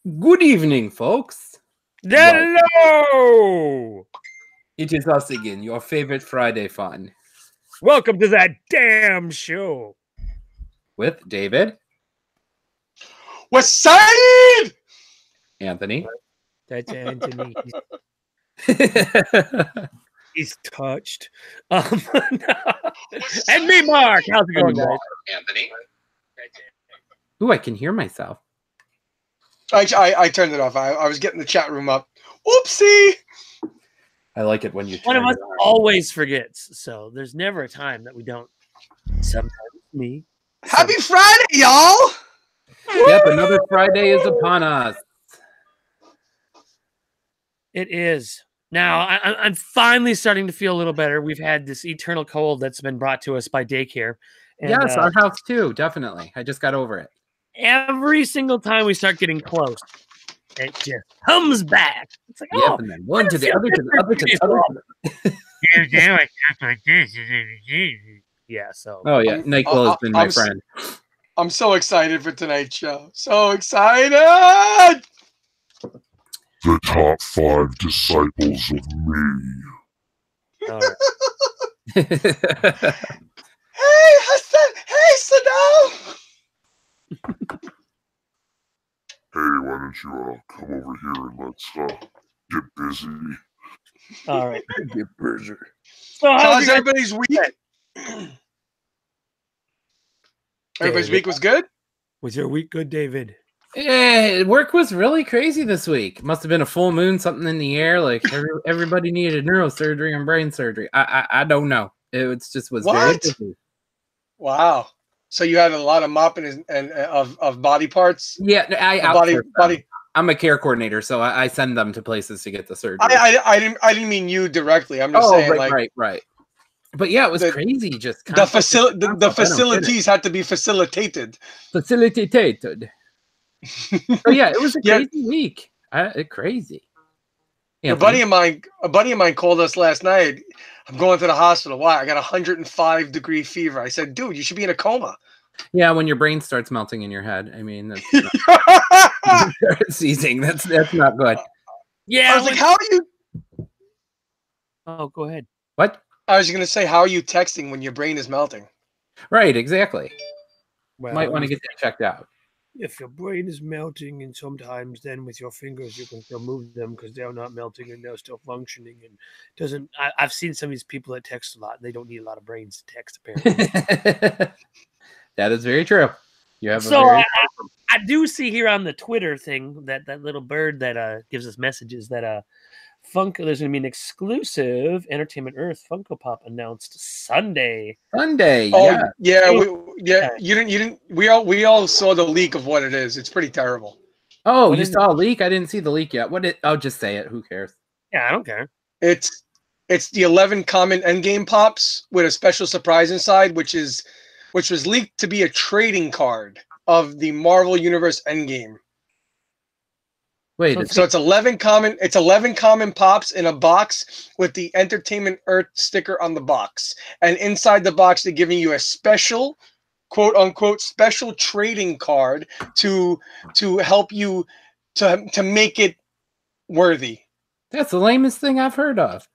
Good evening, folks. Hello! It is us again, your favorite Friday fun. Welcome to that damn show. With David, West Side! Anthony, That's Anthony. and He's touched. And me, Mark. How's it going, guys? Anthony. Ooh, I can hear myself. I turned it off. I was getting the chat room up. Oopsie! I like it when you One turn of us it on. always forgets, so there's never a time that we don't. Sometimes me. Happy Friday, y'all! Yep, another Friday is upon us. It is. Now, I'm finally starting to feel a little better. We've had this eternal cold that's been brought to us by daycare. And, Yes, our house too, definitely. I just got over it. every single time we start getting close, it just comes back. It's like, Yep, and then one to the other, to the other, to the other. Yeah, so. Oh, yeah. NyQuil has been my friend. I'm so excited for tonight's show. So excited! The top 5 disciples of me. All right. Hey, Hassan! Hey, Saddam! Hey, why don't you come over here and let's get busy. All right. Get busy. So How's everybody's week? Everybody's week was good? Was your week good, David? Yeah, work was really crazy this week. Must have been a full moon, something in the air. Like everybody needed neurosurgery and brain surgery. I don't know. It just was very What? busy. Wow. So you had a lot of mopping and of body parts? Yeah, I Body. outsource them. I'm a care coordinator, so I send them to places to get the surgery. I didn't mean you directly. I'm just saying, right. But yeah, it was crazy. Just the facilities had to be facilitated. Facilitated. So yeah, it was a crazy week. Crazy. A buddy of mine called us last night. I'm going to the hospital. Why? I got 105-degree fever. I said, dude, you should be in a coma. Yeah, when your brain starts melting in your head. I mean, that's seizing. That's not good. Yeah. I was like, how are you? Oh, go ahead. What? I was going to say, how are you texting when your brain is melting? Right, exactly. Well, might want to get that checked out. If your brain is melting, and sometimes then with your fingers you can still move them because they're not melting and they're still functioning. And doesn't I've seen some of these people that text a lot. And they don't need a lot of brains to text, apparently. That is very true. You have I do see here on the Twitter thing that little bird that gives us messages that there's going to be an exclusive Entertainment Earth Funko Pop announced Sunday. Oh yeah. You didn't. We all saw the leak of what it is. It's pretty terrible. Oh, you saw a leak? I didn't see the leak yet. I'll just say it. Who cares? Yeah, I don't care. It's the 11 common endgame pops with a special surprise inside, which was leaked to be a trading card of the Marvel Universe Endgame. Wait, so it's 11 common pops in a box with the Entertainment Earth sticker on the box, and inside the box they're giving you a special, quote unquote, special trading card to help you to make it worthy. That's the lamest thing I've heard of.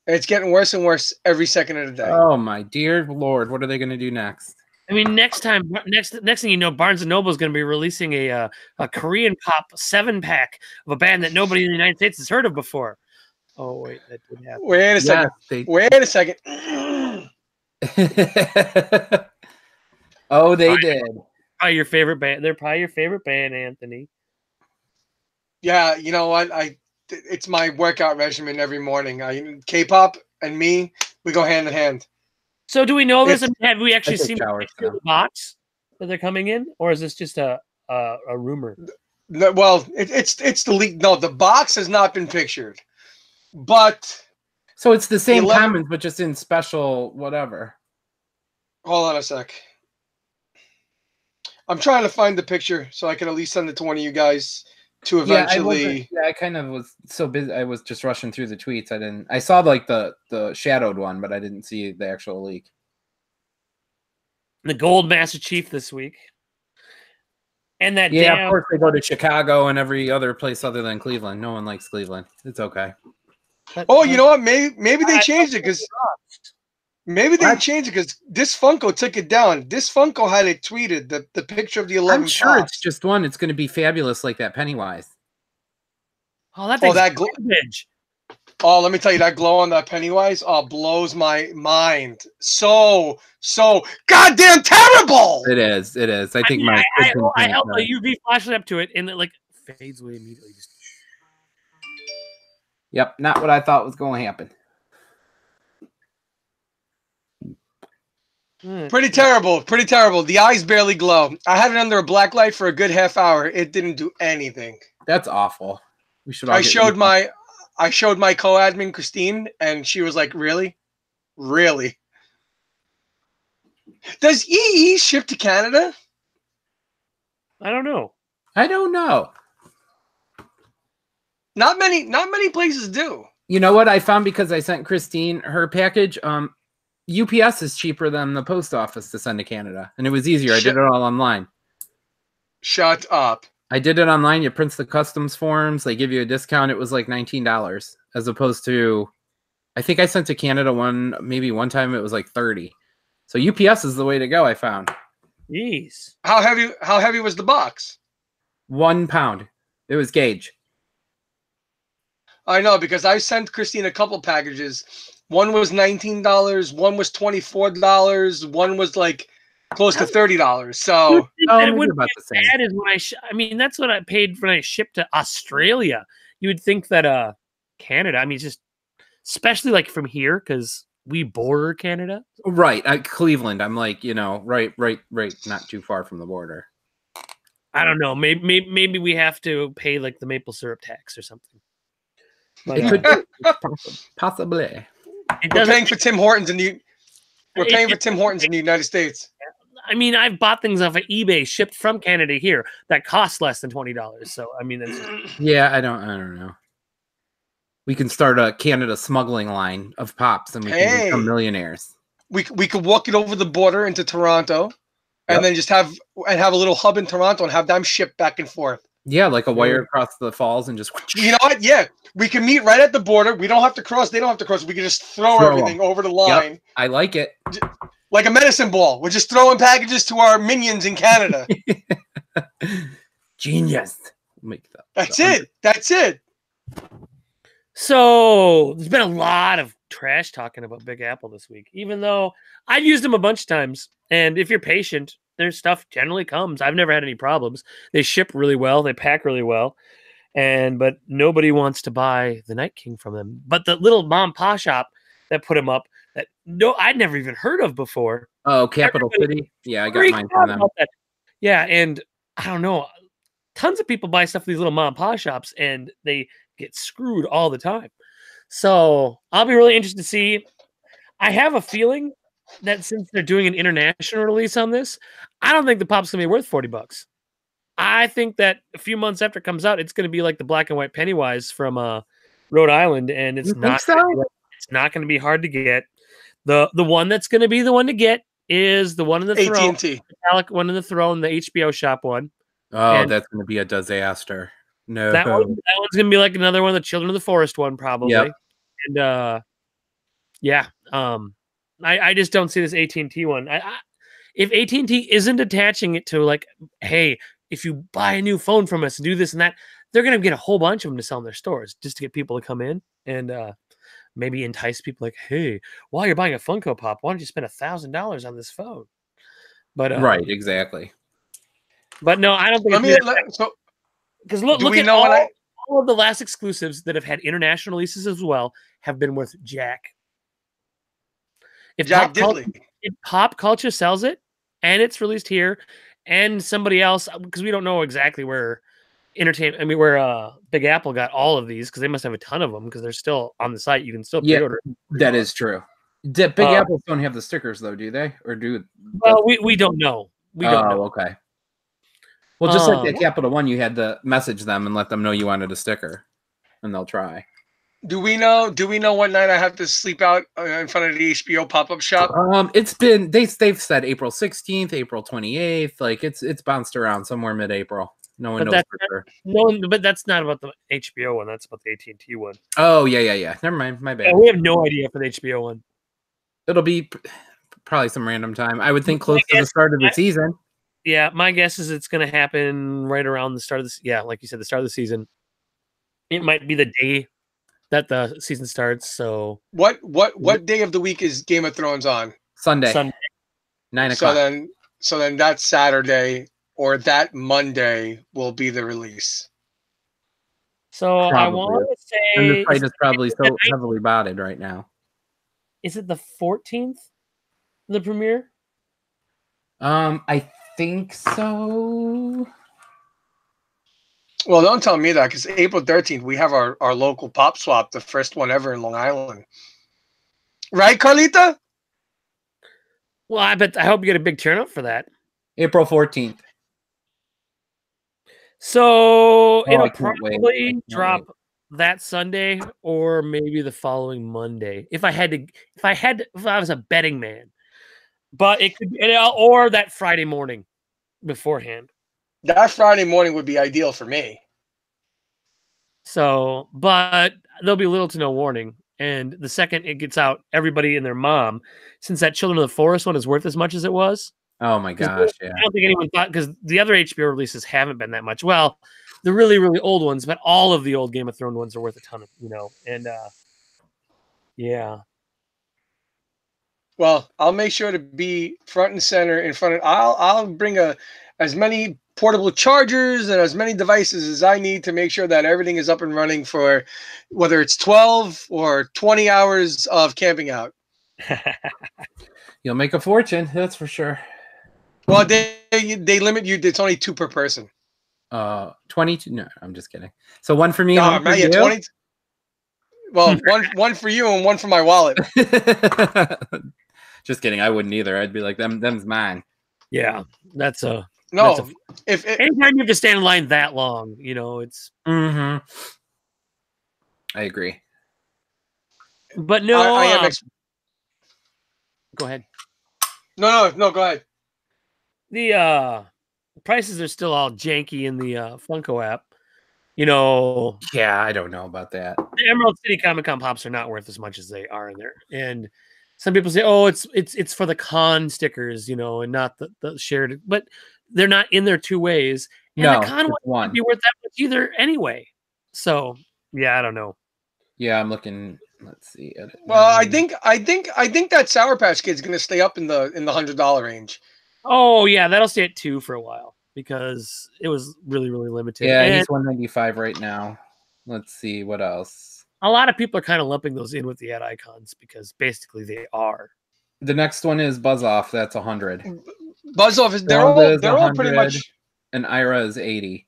It's getting worse and worse every second of the day. Oh my dear Lord, what are they going to do next? I mean, next thing you know, Barnes & Noble is going to be releasing a Korean pop 7-pack of a band that nobody in the United States has heard of before. Oh wait, that did happen. Wait a second. Wait a second. Oh, they did. Probably your favorite band. They're probably your favorite band, Anthony. Yeah, you know what? It's my workout regimen every morning. K-pop and me, we go hand in hand. So do we know this? Have we actually seen the box that they're coming in, or is this just a rumor? Well, it's the leak. No, the box has not been pictured, but so it's the same comments, but just in special whatever. Hold on a sec. I'm trying to find the picture so I can at least send it to one of you guys to eventually. I kind of was so busy. I was just rushing through the tweets. I saw like the shadowed one, but I didn't see the actual leak. The Gold Master Chief this week. And that Yeah, of damn course they go to Chicago and every other place other than Cleveland. No one likes Cleveland. It's okay. Oh, you know what? Maybe they changed it because What? this Funko took it down. This Funko had it tweeted the picture of the 11 I'm sure it's pops. just one. It's going to be fabulous like that Pennywise. Oh, that Oh, thing's that garbage. Oh, let me tell you, that glow on that Pennywise, blows my mind. So goddamn terrible. It is. It is. I think mean, my kids I can held tell. a UV flashlight up to it, and it like fades away immediately. Just Yep, not what I thought was going to happen. Pretty terrible. Pretty terrible. The eyes barely glow. I had it under a black light for a good half hour. It didn't do anything. That's awful. We should all I showed my co-admin Christine, and she was like, "Really, really? Does EE ship to Canada?" I don't know. I don't know. Not many places do. You know what I found because I sent Christine her package? UPS is cheaper than the post office to send to Canada, and it was easier. I did it all online. Shut up. I did it online. You print the customs forms. They give you a discount. It was like $19 as opposed to, I think I sent to Canada maybe one time it was like 30. So UPS is the way to go. I found. Jeez. How heavy was the box? 1 pound. It was gauge. I know because I sent Christine a couple packages. One was $19, one was $24, one was like close to $30. So That would about be the same. bad as when I mean, that's what I paid when I shipped to Australia. You would think that Canada, I mean, just especially like from here because we border Canada. Right. Cleveland. I'm like, right, not too far from the border. I don't know. Maybe we have to pay like the maple syrup tax or something. But, It could be. Possibly. we're paying for Tim Hortons in the United States. I mean, I've bought things off of eBay shipped from Canada here that cost less than $20. So I mean, that's just... Yeah, I don't know. We can start a Canada smuggling line of pops, and we can become millionaires. We could walk it over the border into Toronto, and then just have a little hub in Toronto and have them shipped back and forth. Yeah, like a wire across the falls and just. You know what? Yeah, we can meet right at the border. We don't have to cross. They don't have to cross. We can just throw everything over the line. Yep, I like it. Like a medicine ball. We're just throwing packages to our minions in Canada. Genius. Make that. That's it. So there's been a lot of trash talking about Big Apple this week, even though I've used them a bunch of times. And if you're patient, their stuff generally comes. I've never had any problems. They ship really well. They pack really well. But nobody wants to buy the Night King from them. But the little mom and pop shop that put them up that I'd never even heard of before. Oh, Capital City. Yeah, I got mine from them. Yeah, and I don't know. Tons of people buy stuff from these little mom and pop shops, and they get screwed all the time. So I'll be really interested to see. I have a feeling that since they're doing an international release on this, I don't think the pop's gonna be worth $40. I think that a few months after it comes out, it's gonna be like the black and white Pennywise from Rhode Island, and it's not gonna be hard to get. The one that's gonna be the one to get is the one in the throne, AT&T. metallic one in the throne, the HBO shop one. Oh, that's gonna be a disaster. No, that one's gonna be like another one of the Children of the Forest one, probably. Yep. And I just don't see this AT&T one. If AT&T isn't attaching it to like, hey, if you buy a new phone from us, do this and that, they're gonna get a whole bunch of them to sell in their stores just to get people to come in and maybe entice people like, hey, while you're buying a Funko Pop, why don't you spend $1,000 on this phone? But right, exactly. But no, I don't think. Because look at all of the last exclusives that have had international releases as well have been worth jack. If pop culture sells it and it's released here, and somebody else, because we don't know exactly where Big Apple got all of these, because they must have a ton of them because they're still on the site. You can still pre-order. That is true. Big Apples don't have the stickers though, do they? Or do? Well, we don't know. We don't know. Okay. Well, just like the Capital One, you had to message them and let them know you wanted a sticker, and they'll try. Do we know what night I have to sleep out in front of the HBO pop-up shop? It's been they've said April 16th, April 28th. Like it's bounced around somewhere mid-April. No one But knows that's for sure. but that's not about the HBO one. That's about the AT&T one. Oh yeah. Never mind, my bad. Yeah, we have no idea for the HBO one. It'll be probably some random time. I would think close to the start of the season. Yeah, my guess is it's going to happen right around the start of this. Yeah, like you said, the start of the season. It might be the day that the season starts. So What day of the week is Game of Thrones on? Sunday, Sunday. 9 So o'clock. then that Saturday or that Monday will be the release. So I Probably. want to And the say, site is probably so heavily botted right now. is it the 14th? The premiere? I think so. Well, don't tell me that because April 13th we have our local pop swap, the first one ever in Long Island. Right, Carlita? Well, I hope you get a big turnout for that. April 14th. So I it'll can't wait. probably drop that Sunday or maybe the following Monday. If I was a betting man. But it could or that Friday morning beforehand. That Friday morning would be ideal for me. So, but there'll be little to no warning. And the second it gets out, everybody and their mom, since that Children of the Forest one is worth as much as it was. Oh my gosh, yeah. I don't think anyone thought, because the other HBO releases haven't been that much. Well, the really, really old ones, but all of the old Game of Thrones ones are worth a ton of, and yeah. Well, I'll make sure to be front and center in front of. I'll bring as many portable chargers and as many devices as I need to make sure that everything is up and running for whether it's 12 or 20 hours of camping out. You'll make a fortune, that's for sure. Well, they limit you. It's only 2 per person. 22. No, I'm just kidding. So one for me, No, one for you. 20. Well, one for you and one for my wallet. Just kidding. I wouldn't either. I'd be like, them's mine. Yeah, that's a no. Anytime you have to stand in line that long, it's. Mm-hmm. I agree. But no, I am. Go ahead. No. Go ahead. The prices are still all janky in the Funko app. Yeah, I don't know about that. The Emerald City Comic Con pops are not worth as much as they are in there. And some people say, "Oh, it's for the con stickers, and not the shared." But they're not in there 2 ways. And no, the con one wouldn't be worth that much either anyway. So yeah, I don't know. Yeah, I'm looking. Let's see. Well, I think that Sour Patch Kid's going to stay up in the $100 range. Oh yeah, that'll stay at 2 for a while because it was really, really limited. Yeah, and he's 195 right now. Let's see what else. A lot of people are kind of lumping those in with the ad icons because basically they are. The next one is Buzz Off. That's 100. Buzz Off is they're all pretty much. And Ira is 80.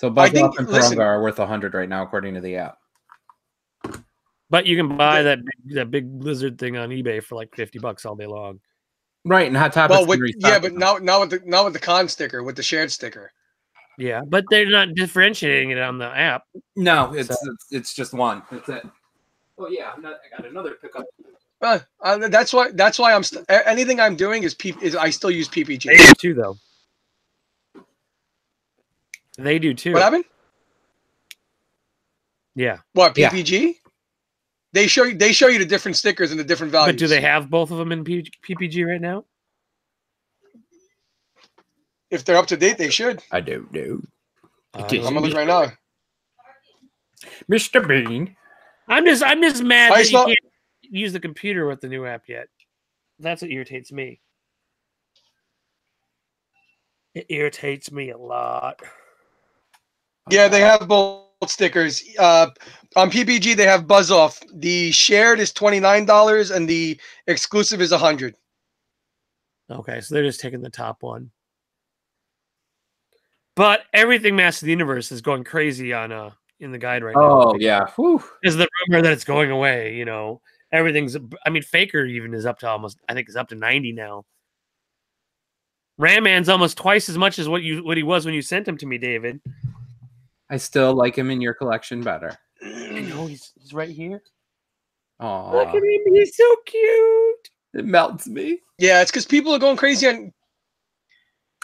So Buzz Off and Paronga are worth 100 right now, according to the app. But you can buy that big lizard thing on eBay for like $50 all day long. Right, and Hot Topics. Well, but now with the con sticker, with the shared sticker. Yeah, but they're not differentiating it on the app. No, it's just one. That's it. Oh yeah, I got another pickup. That's why I'm anything I'm doing is I still use PPG. They do too, though. They do too. What happened? Yeah. What PPG? Yeah. They show you the different stickers and the different values. But do they have both of them in PPG right now? If they're up to date, they should. I don't know. I'm gonna look right now. Mr. Bean. I'm just mad that you can't use the computer with the new app yet. That's what irritates me. It irritates me a lot. Yeah, they have both stickers. On PPG, they have Buzz Off. The shared is $29 and the exclusive is $100. Okay, so they're just taking the top one. But everything Master of the Universe is going crazy on in the guide right now. Oh yeah, is the rumor that it's going away. Everything's. I mean, Faker even is up to almost. I think is up to 90 now. Ram Man's almost twice as much as what he was when you sent him to me, David. I still like him in your collection better. he's right here. Aw, Look at him. He's so cute. it melts me. Yeah, it's because people are going crazy on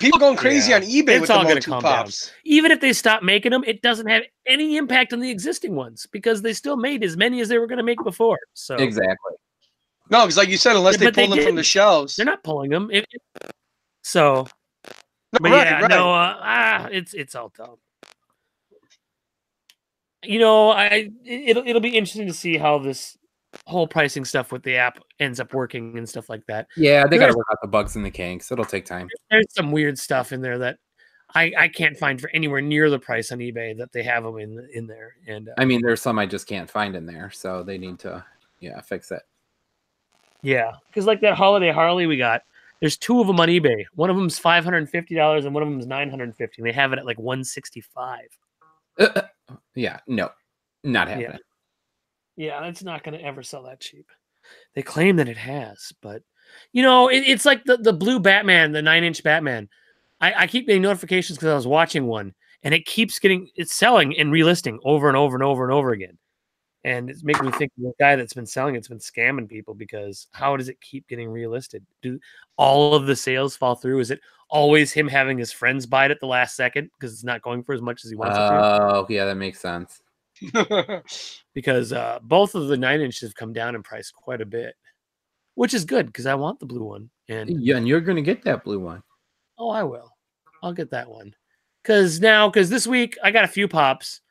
Yeah. on eBay It's with the all gonna Motu calm down. Pops. Even if they stop making them, it doesn't have any impact on the existing ones because they still made as many as they were going to make before. So Exactly. No, because like you said, unless they but they pull them from the didn't. shelves. They're not pulling them. So, No, but right, yeah, right. no, it's all dumb. You know, it'll be interesting to see how this whole pricing stuff with the app ends up working and stuff like that. Yeah, they got to work out the bugs and the kinks. It'll take time. There's some weird stuff in there that I can't find for anywhere near the price on eBay that they have them in there. And I mean, there's some I just can't find in there, so they need to, fix it. yeah, because like that holiday Harley we got, there's two of them on eBay. One of them's $550 and one of them's $950. They have it at like $165. Yeah, no, not happening. Yeah, it's not going to ever sell that cheap. They claim that it has, but you know, it's like the blue Batman, the 9-inch Batman. I keep getting notifications because I was watching one, and it's selling and relisting over and over and over and over again. And it's making me think of the guy that's been selling it's been scamming people because how does it keep getting relisted? Do all of the sales fall through? Is it always him having his friends buy it at the last second because it's not going for as much as he wants it to? Oh, yeah, that makes sense. Because both of the 9-inches have come down in price quite a bit, which is good because I want the blue one. And you're going to get that blue one. Oh, I will. I'll get that one. Because this week I got a few pops.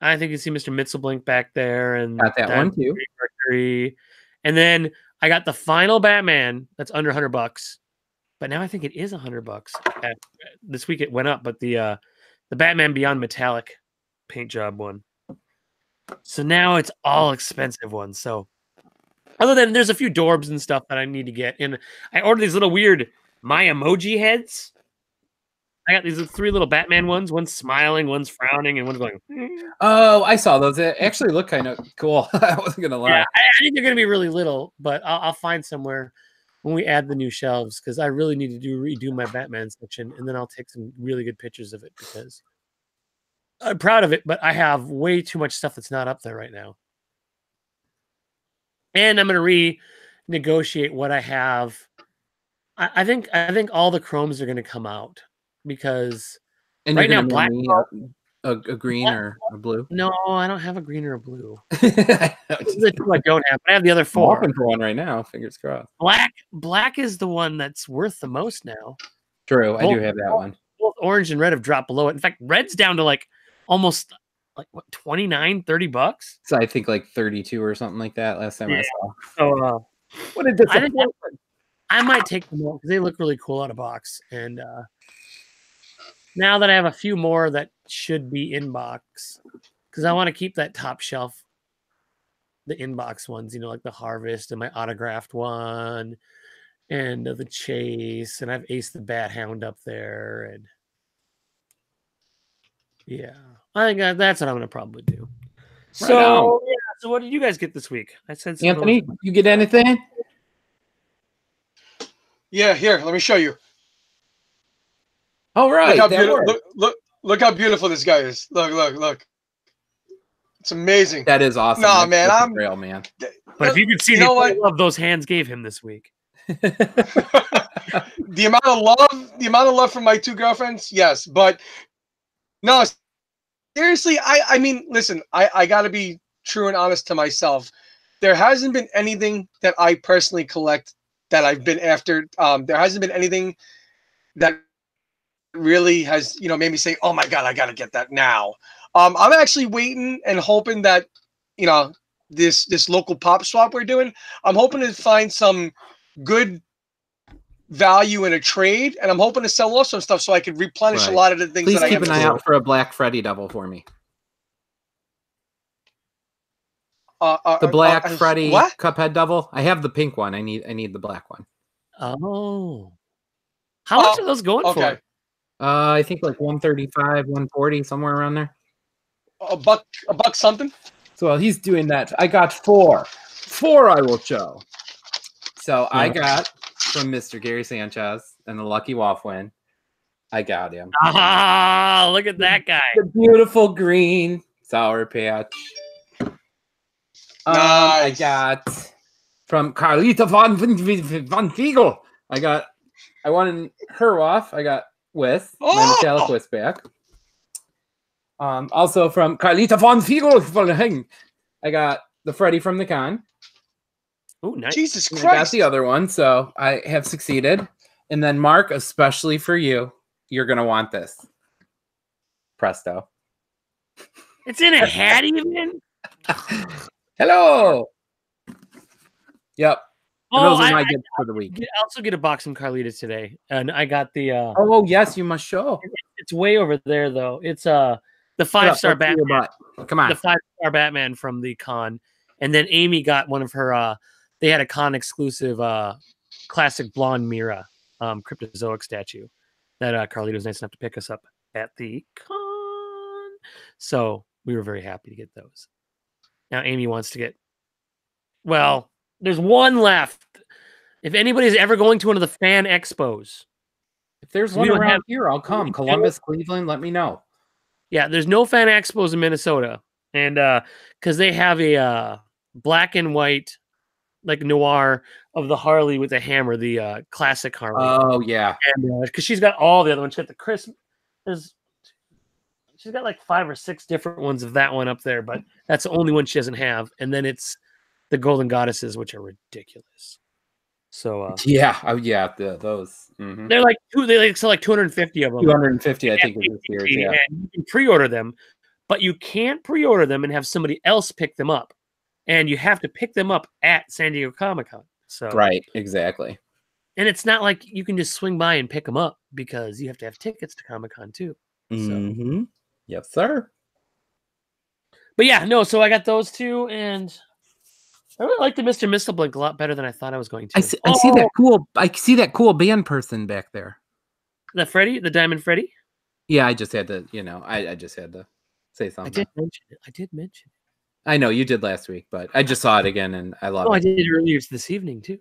I think you see Mr. Mitzelblink back there. And got that one too. Mercury. And then I got the final Batman that's under $100. But now I think it is $100. This week it went up, but the Batman Beyond Metallic paint job one. So now it's all expensive ones. So other than there's a few Dorbs and stuff that I need to get. And I ordered these little weird My Emoji heads. I got these 3 little Batman ones. One's smiling, one's frowning, and one's going. Oh, I saw those. They actually look kind of cool. I wasn't gonna lie. Yeah, I think they're gonna be really little, but I'll find somewhere when we add the new shelves because I really need to redo my Batman section, and then I'll take some really good pictures of it because I'm proud of it. But I have way too much stuff that's not up there right now, and I'm gonna renegotiate what I have. I think all the chromes are gonna come out. Because and right now, black a green or a blue. No, I don't have a green or a blue. I don't have. I have the other 4. I'm hoping for one right now. Fingers crossed. Black is the one that's worth the most now. True, I do have that one. Both orange and red have dropped below it. In fact, red's down to like almost like what $29-$30. So I think like 32 or something like that last time I saw. So what a disappointment. I might take them out because they look really cool out of box. And now that I have a few more that should be in box, because I want to keep that top shelf, the inbox ones, like the Harvest and my autographed one, and the Chase, and I've Ace the Bat Hound up there, and yeah, I think that's what I'm gonna probably do. Right So yeah, so what did you guys get this week? I said Anthony, you get anything? Yeah, here, let me show you. All right. Look how beautiful this guy is. Look. It's amazing. That is awesome. Nah, man, I'm real, man. But if you could see the love those hands gave him this week. the amount of love from my 2 girlfriends, yes. But no, seriously, I mean, listen, I gotta be true and honest to myself. There hasn't been anything that I personally collect that I've been after. There hasn't been anything that really has made me say, oh my god, I gotta get that now. I'm actually waiting and hoping that this local pop swap we're doing, I'm hoping to find some good value in a trade, and I'm hoping to sell off some stuff so I could replenish a lot of the things. Please that keep I an eye out for a Black Freddy double for me. The Black Freddy Cuphead double. I have the pink one. I need the black one. Oh, how much are those going for? I think like 135, 140, somewhere around there. A buck something. So while he's doing that, I got 4 I will show. So I got from Mr. Gary Sanchez and the Lucky Waffwin. I got him. Ah, look at that guy. The beautiful green Sour Patch. I Nice. got from Carlita von Fiegel. I wanted her off. I got Whis, my metallic Whis back. Also from Carlita von Fiegel, I got the Freddy from the con. Oh, nice. Jesus And I got Christ. the other one, so I have succeeded. And then Mark, especially for you, you're gonna want this. Presto. It's in a hat even. Hello. Yep. And Oh, those are I my gifts for the week. also get a box from Carlita today, and I got the. Oh yes, you must show. It's way over there though. It's the Shut 5-star up, let's see your Batman. butt. Come on. The 5-star Batman from the con, and then Amy got one of her. They had a con exclusive classic blonde Mira cryptozoic statue that Carlita was nice enough to pick us up at the con. So we were very happy to get those. Now Amy wants to get. Well, there's one left. If anybody's ever going to one of the fan expos, If there's we one don't around have- here, I'll come. Columbus, Cleveland, let me know. yeah, there's no fan expos in Minnesota, and because they have a black and white, like noir of the Harley with the hammer, the classic Harley. Oh yeah. And because she's got all the other ones, she got the Christmas. She's got like 5 or 6 different ones of that one up there, but that's the only one she doesn't have. And then it's the Golden Goddesses, which are ridiculous. So Yeah. Oh yeah. Those. Mhm. they're like they sell like 250 of them. 250, I think, is this year's. Yeah. And you can pre-order them, but you can't pre-order them and have somebody else pick them up. And you have to pick them up at San Diego Comic-Con. So Right. Exactly. and it's not like you can just swing by and pick them up because you have to have tickets to Comic-Con too. Mm-hmm. Yes, sir. But yeah, no, so I got those two, and I really like the Mr. Mistleblink a lot better than I thought I was going to. I see that cool band person back there. The Freddy, the Diamond Freddy. Yeah, I just had to, I just had to say I something. did mention it. I know you did last week, but I just saw it again and I love Oh, it. I did it earlier this evening too.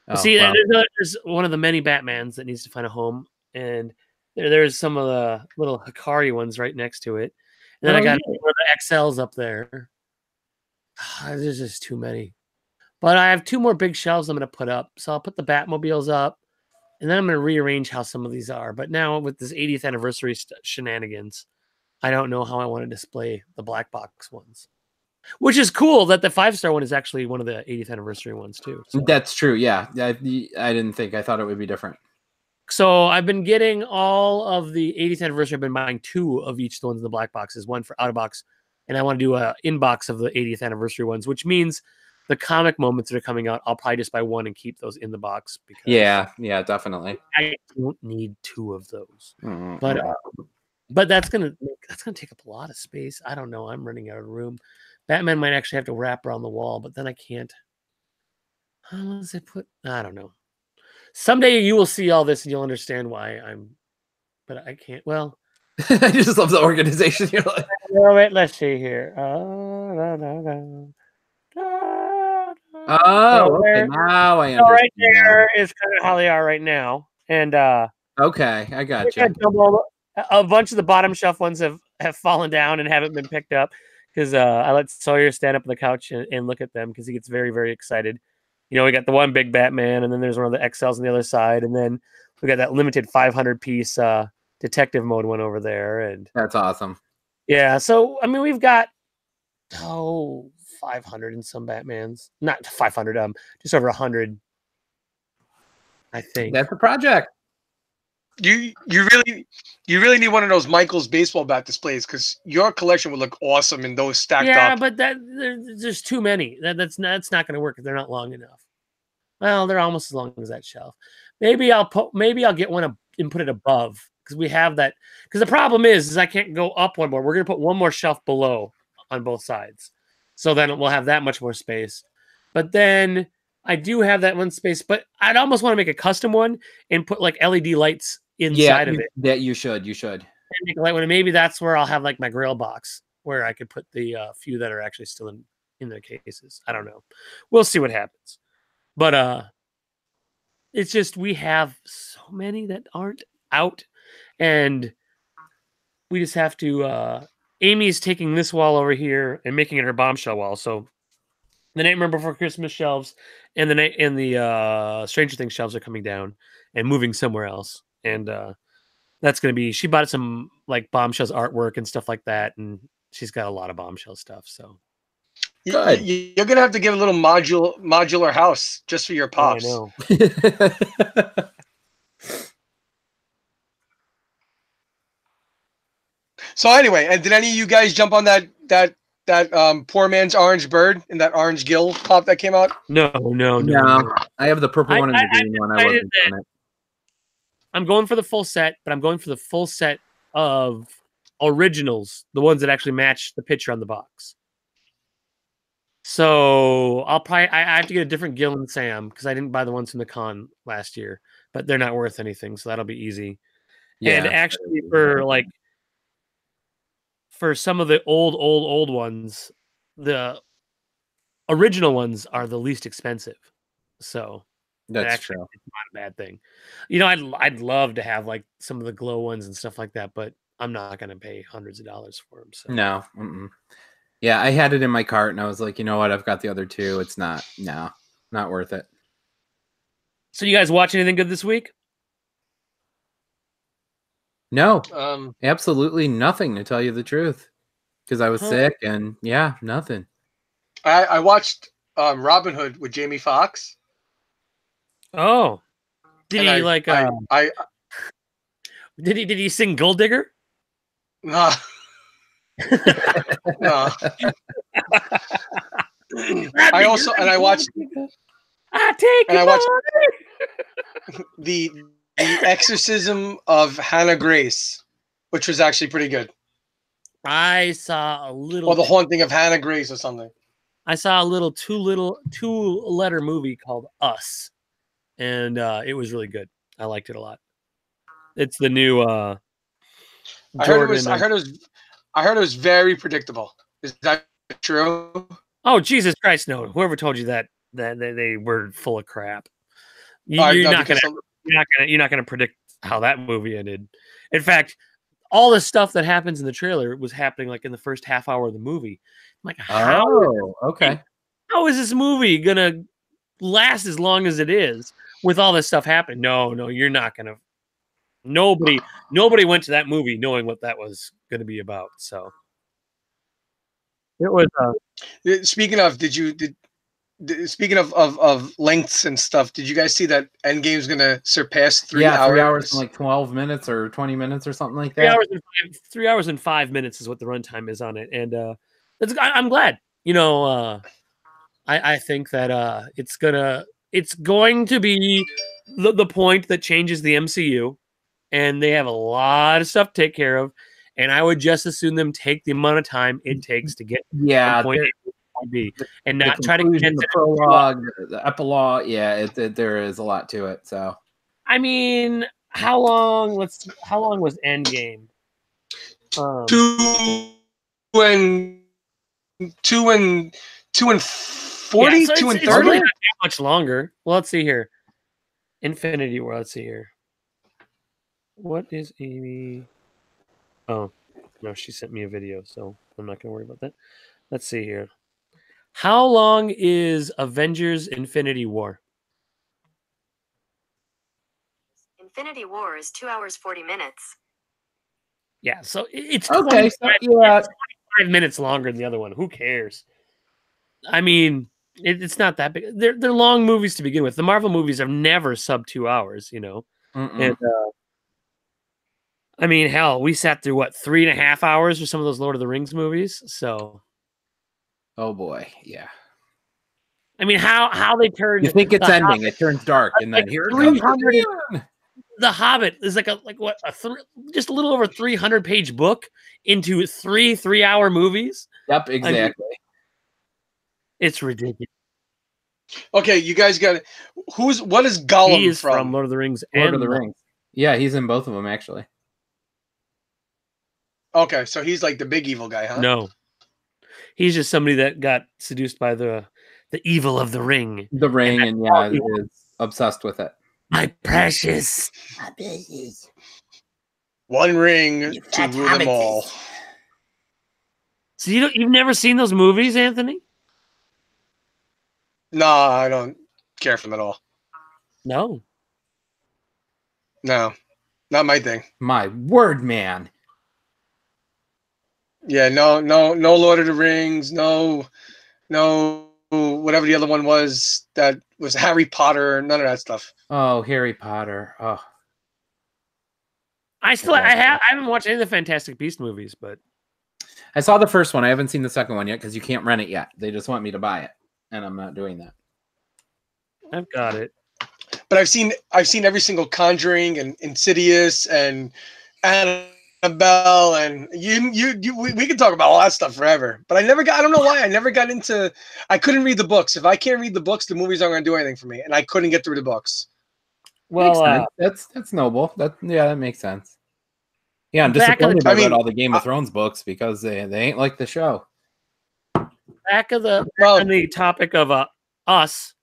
Oh, See, wow. there's one of the many Batmans that needs to find a home, and there's some of the little Hikari ones right next to it. And then I got one of the XLs up there. There's just too many. But I have 2 more big shelves I'm going to put up. So I'll put the Batmobiles up, and then I'm going to rearrange how some of these are. But now with this 80th anniversary shenanigans, I don't know how I want to display the black box ones. Which is cool that the 5-star one is actually one of the 80th anniversary ones too. So. That's true. Yeah. I didn't think. I thought it would be different. So I've been getting all of the 80th anniversary. I've been buying 2 of each of the ones in the black boxes, one for out of box, and I want to do a inbox of the 80th anniversary ones, which means the comic moments that are coming out, I'll probably just buy 1 and keep those in the box. Because Yeah, definitely. I don't need 2 of those. Mm-hmm. But that's gonna take up a lot of space. I don't know. I'm running out of room. Batman might actually have to wrap around the wall, but then I can't. How does it put? I don't know. Someday you will see all this and you'll understand why but I can't. Well, I just love the organization. You're like, well, wait, let's see here. okay, now I understand. So right there is kind of how they are right now, and okay, I got you. A bunch of the bottom shelf ones have fallen down and haven't been picked up because I let Sawyer stand up on the couch and look at them because he gets very, very excited. You know, we got the one big Batman, and then there's one of the XLs on the other side, and then we got that limited 500 piece detective mode one over there, and That's awesome. yeah. So I mean, we've got 500 and some Batmans, not 500, just over 100, I think. That's a project. You really need one of those Michael's baseball bat displays because your collection would look awesome in those stacked up. Yeah, but there's too many. That's not going to work if they're not long enough. Well, they're almost as long as that shelf. Maybe I'll get one up and put it above because we have that. Because the problem is I can't go up one more. We're gonna put one more shelf below on both sides, so then we'll have that much more space. But then I do have that one space, but I'd almost want to make a custom one and put like LED lights inside of it. That you should. And make a light one. And maybe that's where I'll have like my grill box where I could put the few that are actually still in their cases. I don't know. We'll see what happens. But it's just we have so many that aren't out, and we just have to. Amy's taking this wall over here and making it her bombshell wall. So The Nightmare Before Christmas shelves and the Stranger Things shelves are coming down and moving somewhere else. And that's going to be, she bought some like Bombshells artwork and stuff like that. And she's got a lot of Bombshell stuff. So Good. You're gonna have to get a little modular house just for your pops. Oh, I know. So anyway, and did any of you guys jump on that poor man's orange bird and that orange gill pop that came out? No. I have the purple one and the green one. I wasn't on it. I'm going for the full set, but I'm going for the full set of originals, the ones that actually match the picture on the box. So I have to get a different Gil and Sam because I didn't buy the ones from the con last year, but they're not worth anything, so that'll be easy. Yeah, and actually for some of the old ones, the original ones are the least expensive. So that's true. It's not a bad thing. You know, I'd love to have like some of the glow ones and stuff like that, but I'm not going to pay hundreds of dollars for them. So no. Yeah, I had it in my cart and I was like, you know what? I've got the other two. It's not worth it. So you guys watch anything good this week? No, absolutely nothing, to tell you the truth, because I was sick and yeah, nothing. I watched Robin Hood with Jamie Foxx. Oh, did he sing Gold Digger? No. No. I watched the Exorcism of Hannah Grace, which was actually pretty good. I saw a little. Or The Haunting of Hannah Grace or something. I saw a little two-letter movie called Us, and it was really good. I liked it a lot. It's the new. I heard it was very predictable. Is that true? Oh, Jesus Christ! No, whoever told you that they were full of crap. You're not gonna predict how that movie ended. In fact, all the stuff that happens in the trailer was happening like in the first half hour of the movie. I'm like, how is this movie gonna last as long as it is with all this stuff happening? No, you're not gonna. Nobody went to that movie knowing what that was going to be about. So it was. Speaking of lengths and stuff, did you guys see that Endgame's going to surpass 3 hours? 3 hours and like 12 minutes or 20 minutes or something like that. 3 hours and 5 minutes is what the runtime is on it, and I'm glad. You know, I think that it's going to be the point that changes the MCU. And they have a lot of stuff to take care of. And I would just assume them take the amount of time it takes to get from point A to point B. And not try to get the prologue, the epilogue. Yeah, there is a lot to it. So, I mean, how long was Endgame? 2 and 40, yeah, so 2 and 30. It's really not that much longer. Well, let's see here. Infinity War. Let's see here. What is Amy? Oh, no, she sent me a video, so I'm not going to worry about that. Let's see here. How long is Avengers Infinity War? Infinity War is 2 hours, 40 minutes. Yeah, so it's okay. It's 25 minutes longer than the other one. Who cares? I mean, it's not that big. They're long movies to begin with. The Marvel movies are never sub 2 hours, you know. And I mean, hell, we sat through 3.5 hours for some of those Lord of the Rings movies. So, oh boy, yeah. I mean, how they turned. You think it's ending? Hobbit, it turns dark, and then here it comes. The Hobbit is just a little over 300-page book into 3-hour movies. Yep, exactly. I mean, it's ridiculous. Okay, you guys got it. What is Gollum he is from Lord of the Rings. Lord of the Rings. Yeah, he's in both of them actually. Okay, so he's like the big evil guy, huh? No, he's just somebody that got seduced by the evil of the ring. The ring, and yeah, is obsessed with it. My precious. One ring to rule them all. So you've never seen those movies, Anthony? No, I don't care for them at all. No. No, not my thing. My word, man. Yeah, no Lord of the Rings, no whatever the other one was that was Harry Potter, none of that stuff. Oh, Harry Potter. Oh, I haven't watched any of the Fantastic Beast movies, but I saw the first one. I haven't seen the second one yet because you can't rent it yet. They just want me to buy it, and I'm not doing that. I've got it. But I've seen every single Conjuring and Insidious and Annabelle, and we can talk about all that stuff forever. But I don't know why I never got into. I couldn't read the books. If I can't read the books, the movies aren't going to do anything for me, and I couldn't get through the books. Well, that's noble. That makes sense. Yeah, I'm Back of the- disappointed I I mean, read all the Game of Thrones books because they ain't like the show. back on the topic of us,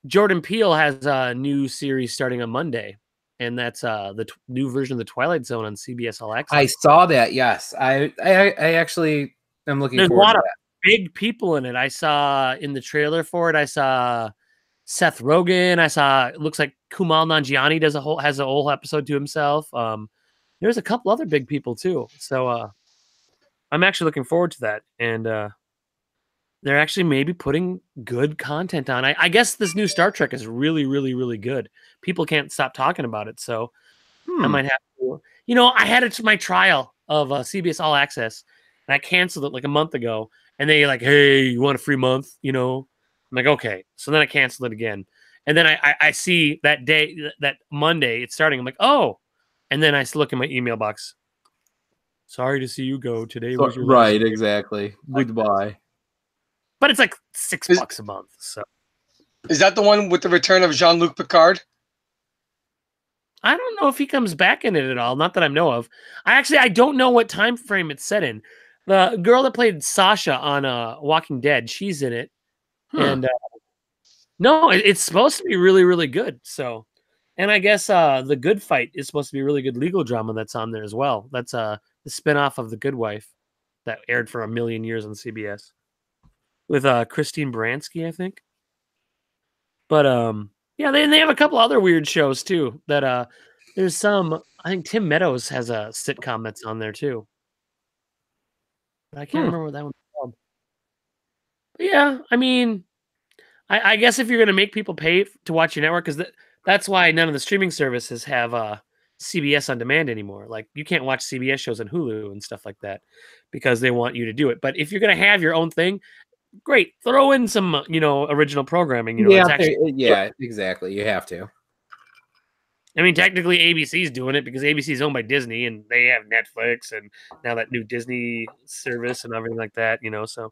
Jordan Peele has a new series starting on Monday, and that's the new version of the Twilight Zone on CBS All Access. I saw that. Yes, I actually am looking There's a forward lot to of that. big people in it. I saw in the trailer for it. I saw Seth Rogen. I saw it looks like Kumail Nanjiani has a whole episode to himself. There's a couple other big people too. So I'm actually looking forward to that. And they're actually maybe putting good content on. I guess this new Star Trek is really, really, really good. People can't stop talking about it. So I might have to. I had my trial of CBS All Access, and I canceled it like a month ago. And they like, hey, you want a free month? I'm like, okay. So then I canceled it again. And then I see that day, that Monday, it's starting. I'm like, oh. And then I look in my email box. Sorry to see you go. Today was your last Right, day. exactly. Goodbye. But it's like $6 a month. So Is that the one with the return of Jean-Luc Picard? I don't know if he comes back in it at all. Not that I know of. I don't know what time frame it's set in. The girl that played Sasha on Walking Dead, she's in it. And no, it's supposed to be really, really good. So, and I guess The Good Fight is supposed to be a really good legal drama that's on there as well. That's the spinoff of The Good Wife that aired for a million years on CBS with Christine Baranski, I think. But yeah, they have a couple other weird shows too. That there's some. I think Tim Meadows has a sitcom that's on there too. But I can't remember what that one's called. But yeah, I mean, I guess if you're going to make people pay to watch your network, because that's why none of the streaming services have CBS on demand anymore. Like you can't watch CBS shows on Hulu and stuff like that because they want you to do it. But if you're going to have your own thing, great, throw in some original programming. It's actually Yeah, exactly. You have to. I mean, technically ABC's doing it because ABC is owned by Disney and they have Netflix and now that new Disney service and everything like that, so.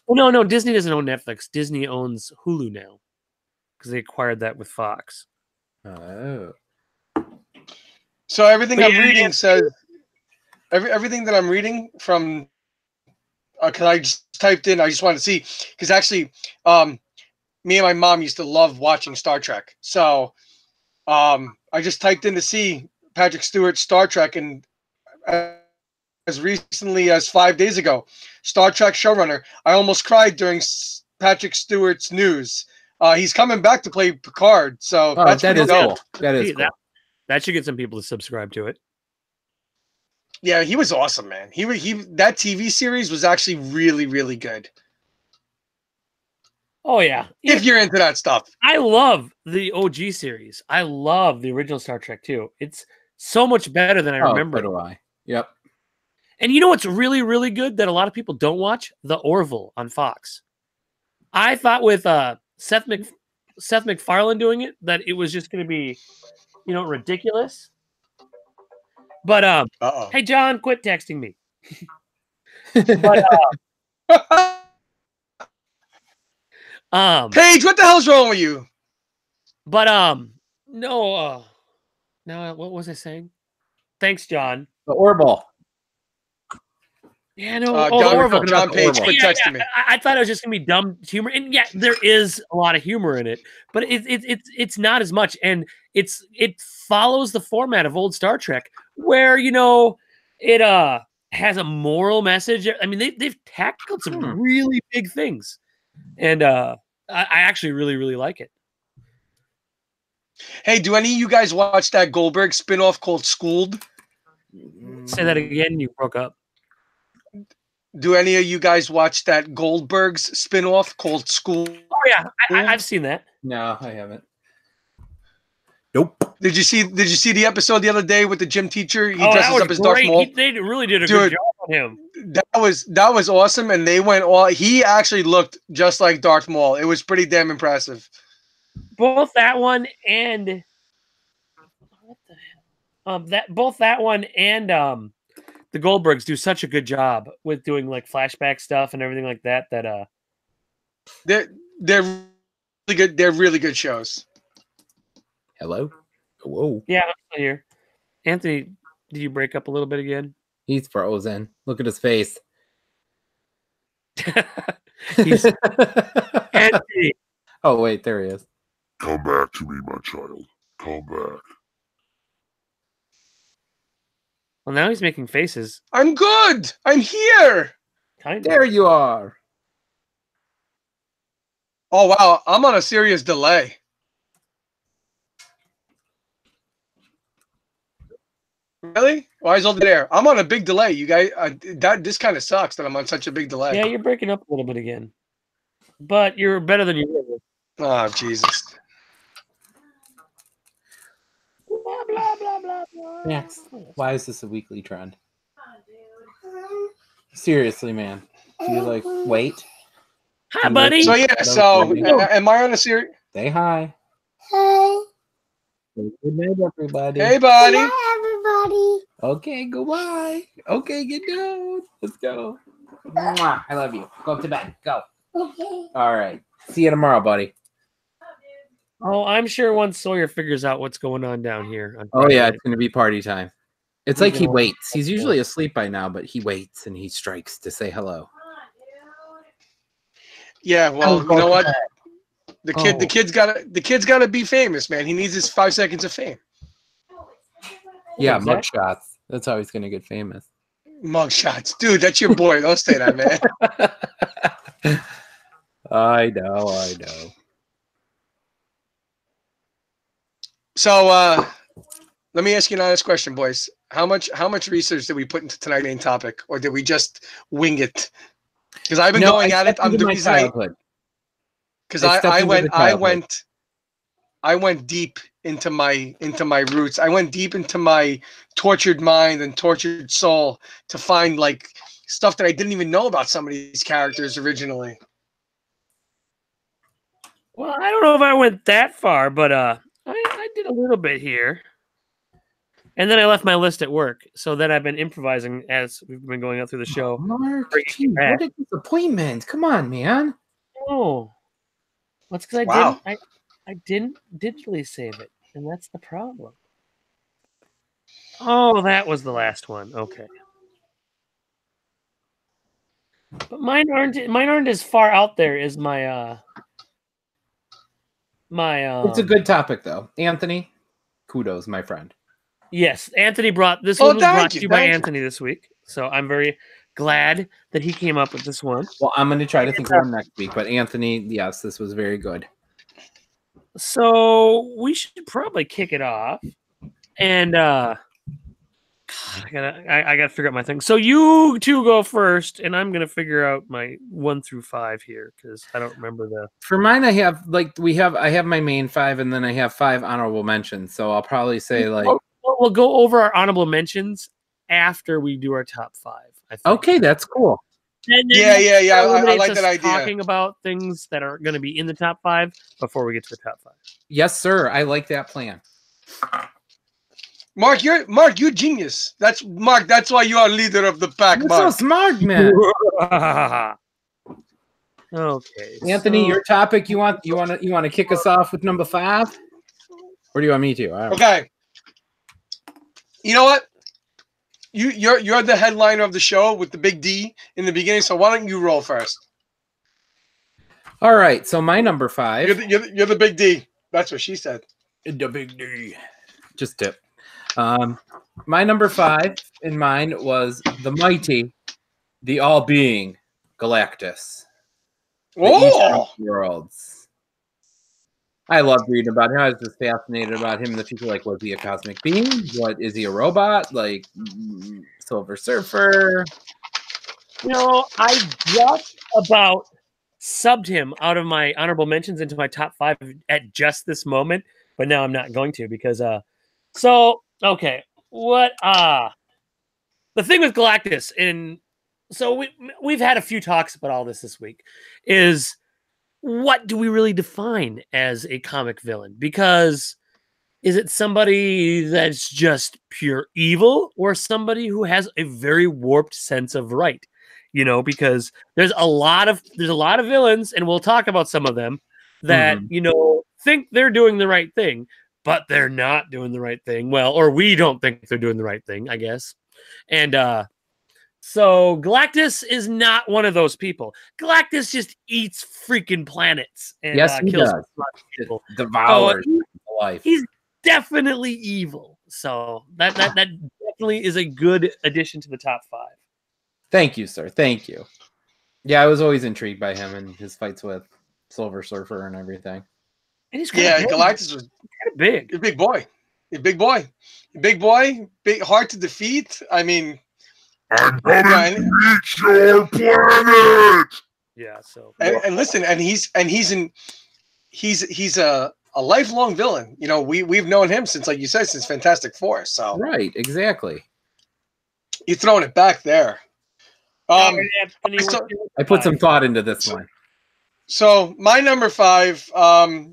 Well, no, Disney doesn't own Netflix. Disney owns Hulu now because they acquired that with Fox. Oh. So everything I'm reading says everything that I'm reading from because I just typed in. I just wanted to see because actually, me and my mom used to love watching Star Trek. So, I just typed in to see Patrick Stewart's Star Trek, and as recently as 5 days ago, Star Trek showrunner. I almost cried during Patrick Stewart's news. He's coming back to play Picard. So that's that is dope. cool. That is cool. That should get some people to subscribe to it. Yeah, he was awesome, man. He that TV series was actually really, really good. Oh yeah, if you're into that stuff. I love the OG series. I love the original Star Trek too. It's so much better than I remember. So do I. Yep. And you know what's really, really good that a lot of people don't watch? The Orville on Fox. I thought with Seth MacFarlane doing it that it was just going to be, ridiculous. But hey John, quit texting me. But Paige, what the hell's wrong with you? But no, what was I saying? Thanks, John. The Orville. Yeah, no. John Page quit texting me. I thought it was just gonna be dumb humor, and yeah, there is a lot of humor in it, but it's not as much, and it follows the format of old Star Trek, where it has a moral message. I mean, they've tackled some really big things, and I actually really, really like it. Hey, do any of you guys watch that Goldberg spinoff called Schooled? Say that again. You broke up. Do any of you guys watch that Goldberg's spinoff called Schooled? Oh yeah, I've seen that. No, I haven't. Nope. Did you see the episode the other day with the gym teacher? He Oh, that dresses was up as Darth great. Maul. They really did a Dude, good job on him. That was awesome, and they went all. He actually looked just like Darth Maul. It was pretty damn impressive. Both that one and what the hell? Both that one and the Goldbergs do such a good job with doing like flashback stuff and everything like that. They're really good. They're really good shows. Hello? Whoa. Yeah, I'm still here. Anthony, did you break up a little bit again? He's frozen. Look at his face. He's Anthony. Oh, wait, there he is. Come back to me, my child. Come back. Well, now he's making faces. I'm good. I'm here. Kind of. There you are. Oh wow, I'm on a serious delay. Really? Why is over there? I'm on a big delay. You guys, this kind of sucks that I'm on such a big delay. Yeah, you're breaking up a little bit again, but you're better than you were. Oh Jesus. Blah blah blah blah blah. Max, why is this a weekly trend? Seriously, man. Do you like wait? Hi, buddy. So yeah, so am I on a series? Say hi. Hi. Good night, everybody. Hey, buddy. Everybody. Okay, goodbye. Okay, get down. Let's go. Mwah. I love you. Go up to bed. Go. Okay. All right. See you tomorrow, buddy. Oh, I'm sure once Sawyer figures out what's going on down here. Oh yeah, it's gonna be party time. It's like he Yeah. waits. He's usually asleep by now, but he waits and he strikes to say hello. Yeah, well, you know what? The Oh. kid's gotta be famous, man. He needs his 5 seconds of fame. Yeah, Exactly. mugshots. That's how he's gonna get famous. Mug shots, dude. That's your boy. Don't say that, man. I know. So let me ask you an honest question, boys. How much research did we put into tonight's main topic, or did we just wing it? Because I've been going at it. I'm the reason because I went deep into my roots. I went deep into my tortured mind and tortured soul to find like stuff that I didn't even know about some of these characters originally. Well, I don't know if I went that far, but I did a little bit here. And then I left my list at work. So then I've been improvising as we've been going up through the show. Mark, Bring it geez, back. what a disappointment. Come on, man. Oh. That's because Wow. I didn't digitally save it. And that's the problem. Oh, that was the last one. Okay. But mine aren't as far out there as my It's a good topic, though. Anthony, kudos, my friend. Yes, Anthony brought this Oh, one was thank brought to you, you by thank you. Anthony this week. So I'm very glad that he came up with this one. Well, I'm going to try to think of one next week. But Anthony, yes, this was very good. So we should probably kick it off. And I gotta figure out my thing. So you two go first, and I'm gonna figure out my 1 through 5 here because I don't remember the. For mine, I have I have my main 5, and then I have 5 honorable mentions. So I'll probably say like, We'll go over our honorable mentions after we do our top 5. I think. okay, that's cool. And then Yeah. I eliminates like us that idea. Talking about things that are going to be in the top 5 before we get to the top 5. Yes, sir. I like that plan. Mark, you're genius. That's Mark. That's why you are leader of the pack, You're so Mark. smart, man. Okay, Anthony, so- your topic. You want to kick us off with number 5, or do you want me to? I don't know. Okay. You know what? You're the headliner of the show with the big D in the beginning. So why don't you roll first? All right. So my number 5. You're the big D. That's what she said. The big D. Just tip. My number 5 in mine was the mighty, the all-being Galactus. The Oh, Eastern Worlds. I loved reading about him. I was just fascinated about him in the future. Like, was he a cosmic being? What is he a robot? Like, Silver Surfer? You know, I just about subbed him out of my honorable mentions into my top 5 at just this moment, but now I'm not going to because so okay, what the thing with Galactus, and so we've had a few talks about all this week, is what do we really define as a comic villain? Because is it somebody that's just pure evil or somebody who has a very warped sense of right? You know, because there's a lot of villains, and we'll talk about some of them that, you know, think they're doing the right thing, but they're not doing the right thing. Well, or we don't think they're doing the right thing, I guess. And so Galactus is not one of those people. Galactus just eats freaking planets and Yes, he kills does. people. Devours So life. he's definitely evil. So that definitely is a good addition to the top 5. Thank you, sir. Thank you. Yeah, I was always intrigued by him and his fights with Silver Surfer and everything. And he's Galactus was kind of big. a big boy. A big boy. A big boy. Big, hard to defeat. I mean, I'm coming to reach your planet. Yeah. So and listen, and he's a lifelong villain. You know, we've known him since, like you said, since Fantastic Four. So Right, exactly. you're throwing it back there. I put some thought into this one. So my number 5,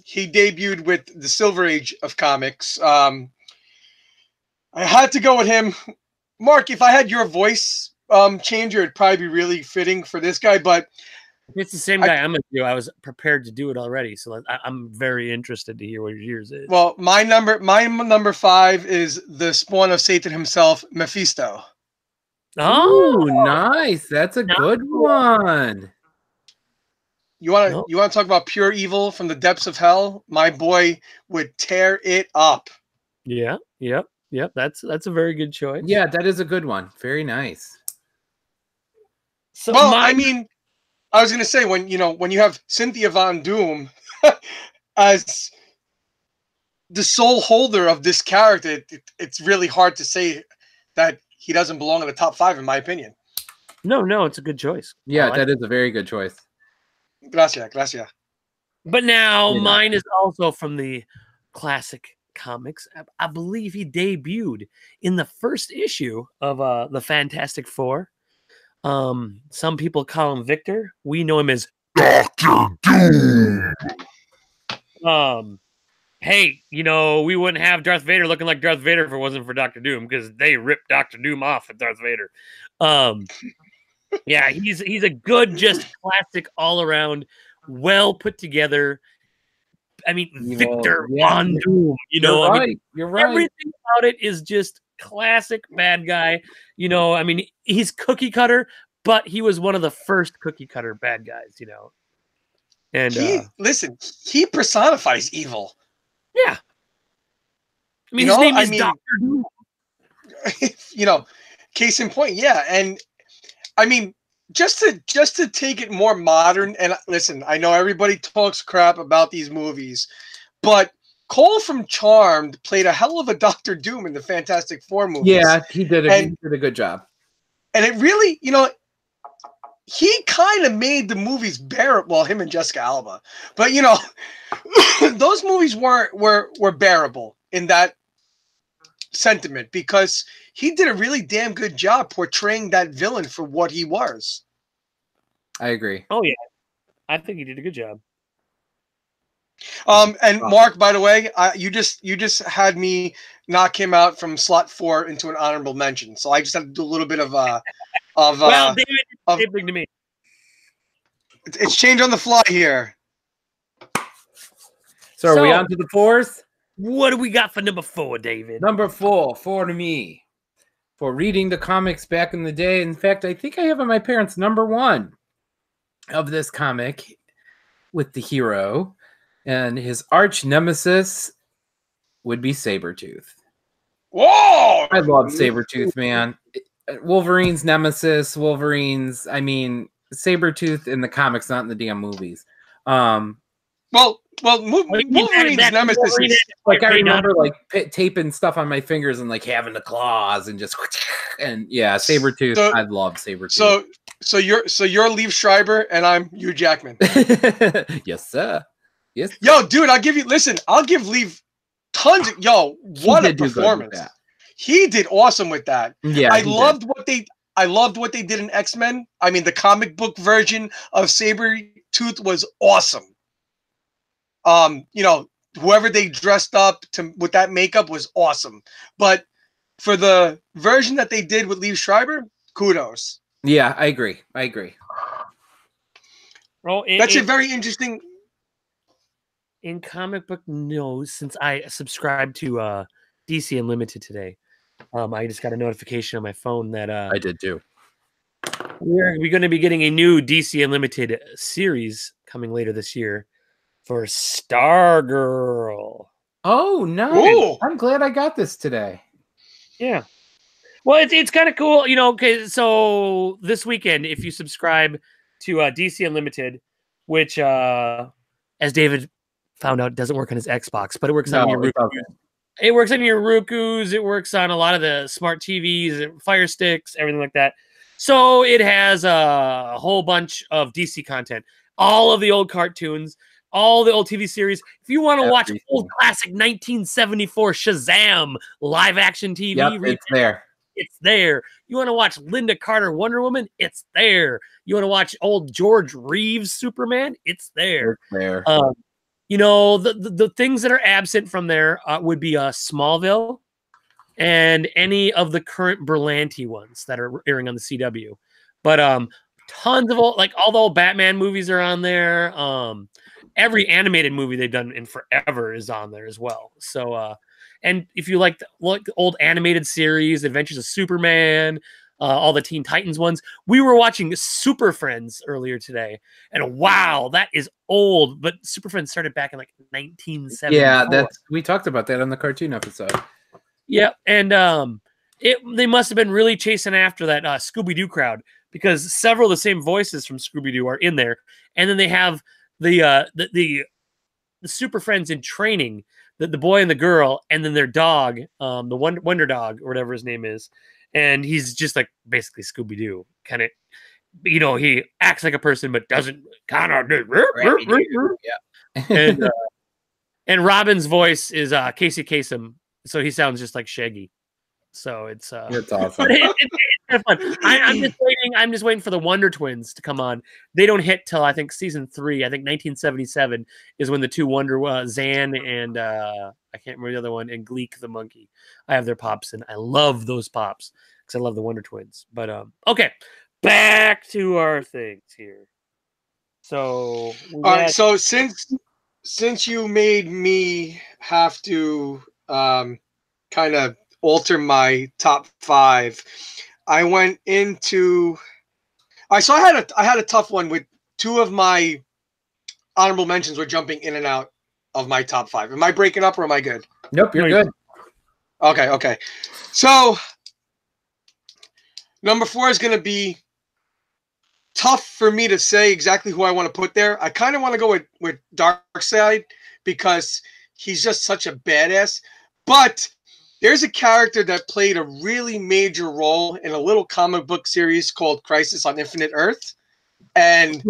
he debuted with the Silver Age of comics. I had to go with him. Mark, if I had your voice changer, it'd probably be really fitting for this guy. But it's the same guy I'm going to do. I was prepared to do it already, so I'm very interested to hear what yours is. Well, my number 5 is the spawn of Satan himself, Mephisto. Oh, nice. That's a good one. You want to talk about pure evil from the depths of hell? My boy would tear it up. Yeah. Yep. That's a very good choice. Yeah, that is a good one. Very nice. So I mean, I was gonna say when you have Cynthia Von Doom as the sole holder of this character, it's really hard to say that he doesn't belong in the top 5, in my opinion. No, it's a good choice. Yeah, that is a very good choice. Gracias. But now mine is also from the classic comics. I believe he debuted in the first issue of the Fantastic Four. Some people call him Victor. We know him as Dr. Doom. Hey, you know, we wouldn't have Darth Vader looking like Darth Vader if it wasn't for Dr. Doom, because they ripped Dr. Doom off at Darth Vader. Yeah, he's a good, just classic all around, well put together. I mean, Victor Von Doom. You know, You're right. Everything about it is just classic bad guy. You know, I mean, he's cookie cutter, but he was one of the first cookie cutter bad guys. You know, and he personifies evil. Yeah, I mean, his name is Dr. Doom. You know, case in point, yeah. And I mean, just to take it more modern, and listen, I know everybody talks crap about these movies, but Cole from Charmed played a hell of a Dr. Doom in the Fantastic Four movies. Yeah, he did a good job. And it really, you know, he kind of made the movies bearable. Well, him and Jessica Alba, but you know, those movies were bearable in that sentiment because he did a really damn good job portraying that villain for what he was. I agree. Oh yeah, I think he did a good job. And Mark, by the way, you just had me knock him out from slot 4 into an honorable mention. So I just had to do a little bit of well, David, same thing to me. It's change on the fly here. So are we on to the 4s? What do we got for number 4, David? Number 4 to me. For reading the comics back in the day. In fact, I think I have on my parents' number 1 of this comic with the hero. And his arch nemesis would be Sabretooth. Whoa! I love Sabretooth, man. Wolverine's nemesis, I mean, Sabretooth in the comics, not in the damn movies. Well, Well, Wolverine's nemesis is like I remember like taping stuff on my fingers and like having the claws and just and yeah, Sabretooth. I love Sabretooth. So you're Liev Schreiber and I'm Hugh Jackman. Yes, sir. Yes. Yo, dude, I'll give Liev tons of what a performance. He did awesome with that. Yeah. I loved what they did in X-Men. I mean, the comic book version of Sabretooth was awesome. Whoever they dressed up with that makeup was awesome. But for the version that they did with Liev Schreiber, kudos. Yeah, I agree. Well, that's a very interesting. In comic book news, since I subscribed to DC Unlimited today, I just got a notification on my phone that I did too. We're going to be getting a new DC Unlimited series coming later this year for Stargirl. Oh, no. I'm glad I got this today. Yeah. Well, it's kind of cool. Okay, so this weekend, if you subscribe to DC Unlimited, which, as David found out, doesn't work on his Xbox, but it works on your Roku. It works on your Rokus. It works on a lot of the smart TVs, Fire Sticks, everything like that. So it has a whole bunch of DC content, all of the old cartoons, all the old TV series. If you want to watch old classic 1974 Shazam live action TV, it's there. It's there. You want to watch Linda Carter Wonder Woman? It's there. You want to watch old George Reeves Superman? It's there. It's there. The things that are absent from there would be Smallville and any of the current Berlanti ones that are airing on the CW. But tons of all the old Batman movies are on there. Every animated movie they've done in forever is on there as well. So, and if you like the old animated series, Adventures of Superman, all the Teen Titans ones, we were watching Super Friends earlier today, and wow, that is old. But Super Friends started back in like 1974. Yeah, we talked about that on the cartoon episode. Yeah, and they must have been really chasing after that Scooby-Doo crowd, because several of the same voices from Scooby-Doo are in there, and then they have the Super Friends in training, the boy and the girl, and then their dog, the Wonder Dog or whatever his name is, and he's just like basically Scooby-Doo, kind of, he acts like a person but doesn't kind of. Yeah, and Robin's voice is Casey Kasem, so he sounds just like Shaggy. So it's awesome. It's fun. I'm just waiting for the Wonder Twins to come on. They don't hit till I think season 3. I think 1977 is when the two Zan and I can't remember the other one, and Gleek the monkey. I have their pops, and I love those pops because I love the Wonder Twins. But okay, back to our things here. So all right. So since you made me have to kind of alter my top 5, I went into. So I had a tough one with 2 of my honorable mentions were jumping in and out of my top 5. Am I breaking up or am I good? Nope, you're good. Okay. So number 4 is going to be tough for me to say exactly who I want to put there. I kind of want to go with Darkseid because he's just such a badass. But there's a character that played a really major role in a little comic book series called Crisis on Infinite Earth, and